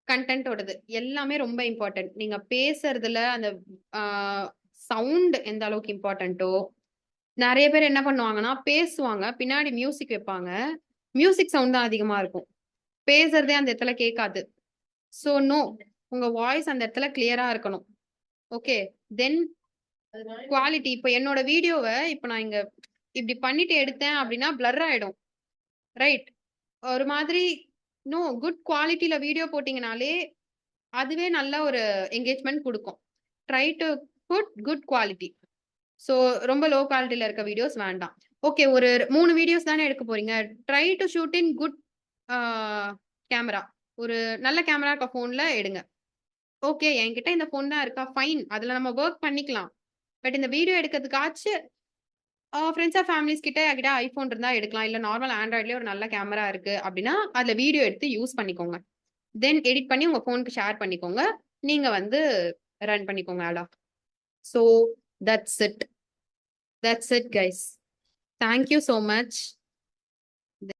கண்டென்ட்டோடது எல்லாமே ரொம்ப இம்பார்ட்டன்ட். நீங்க பேசுறதுல அந்த சவுண்ட் எந்த அளவுக்கு இம்பார்ட்டன்ட்டோ, நிறைய பேர் என்ன பண்ணுவாங்கன்னா பேசுவாங்க, பின்னாடி மியூசிக் வைப்பாங்க, மியூசிக் சவுண்ட் தான் அதிகமா இருக்கும், பேசுறதே அந்த இடத்துல கேட்காது. ஸோ நோ, உங்க வாய்ஸ் அந்த இடத்துல கிளியரா இருக்கணும். ஓகே, தென் குவாலிட்டி. இப்போ என்னோட வீடியோவை இப்போ நான் இங்க இப்படி பண்ணிட்டு எடுத்தேன் அப்படின்னா பிளர் ஆயிடும், ரைட்? ஒரு மாதிரி நோ, குட் குவாலிட்டியில வீடியோ போட்டீங்கனாலே அதுவே நல்ல ஒரு என்கேஜ்மெண்ட் கொடுக்கும். Try to put good quality. So ரொம்ப லோ குவாலிட்டியில இருக்க வீடியோஸ் வேண்டாம். ஓகே, ஒரு 3 வீடியோஸ் தானே எடுக்க போறீங்க, try to shoot in good camera. ஒரு நல்ல கேமரா இருக்க ஃபோன்ல எடுங்க. ஓகே, என்கிட்ட இந்த ஃபோன் தான் இருக்கா, ஃபைன், அதுல நம்ம ஒர்க் பண்ணிக்கலாம். பட் இந்த வீடியோ எடுக்கிறதுக்காச்சு ஃப்ரெண்ட்ஸ் ஆர் ஃபேமிலிஸ் கிட்ட என்கிட்ட ஐஃபோன் இருந்தா எடுக்கலாம், இல்ல நார்மல் ஆண்ட்ராய்ட்லயே ஒரு நல்ல கேமரா இருக்கு அப்படின்னா அதுல வீடியோ எடுத்து யூஸ் பண்ணிக்கோங்க. தென் எடிட் பண்ணி உங்க ஃபோனுக்கு ஷேர் பண்ணிக்கோங்க, நீங்க வந்து ரன் பண்ணிக்கோங்க ஆடா. So that's it guys. Thank you so much.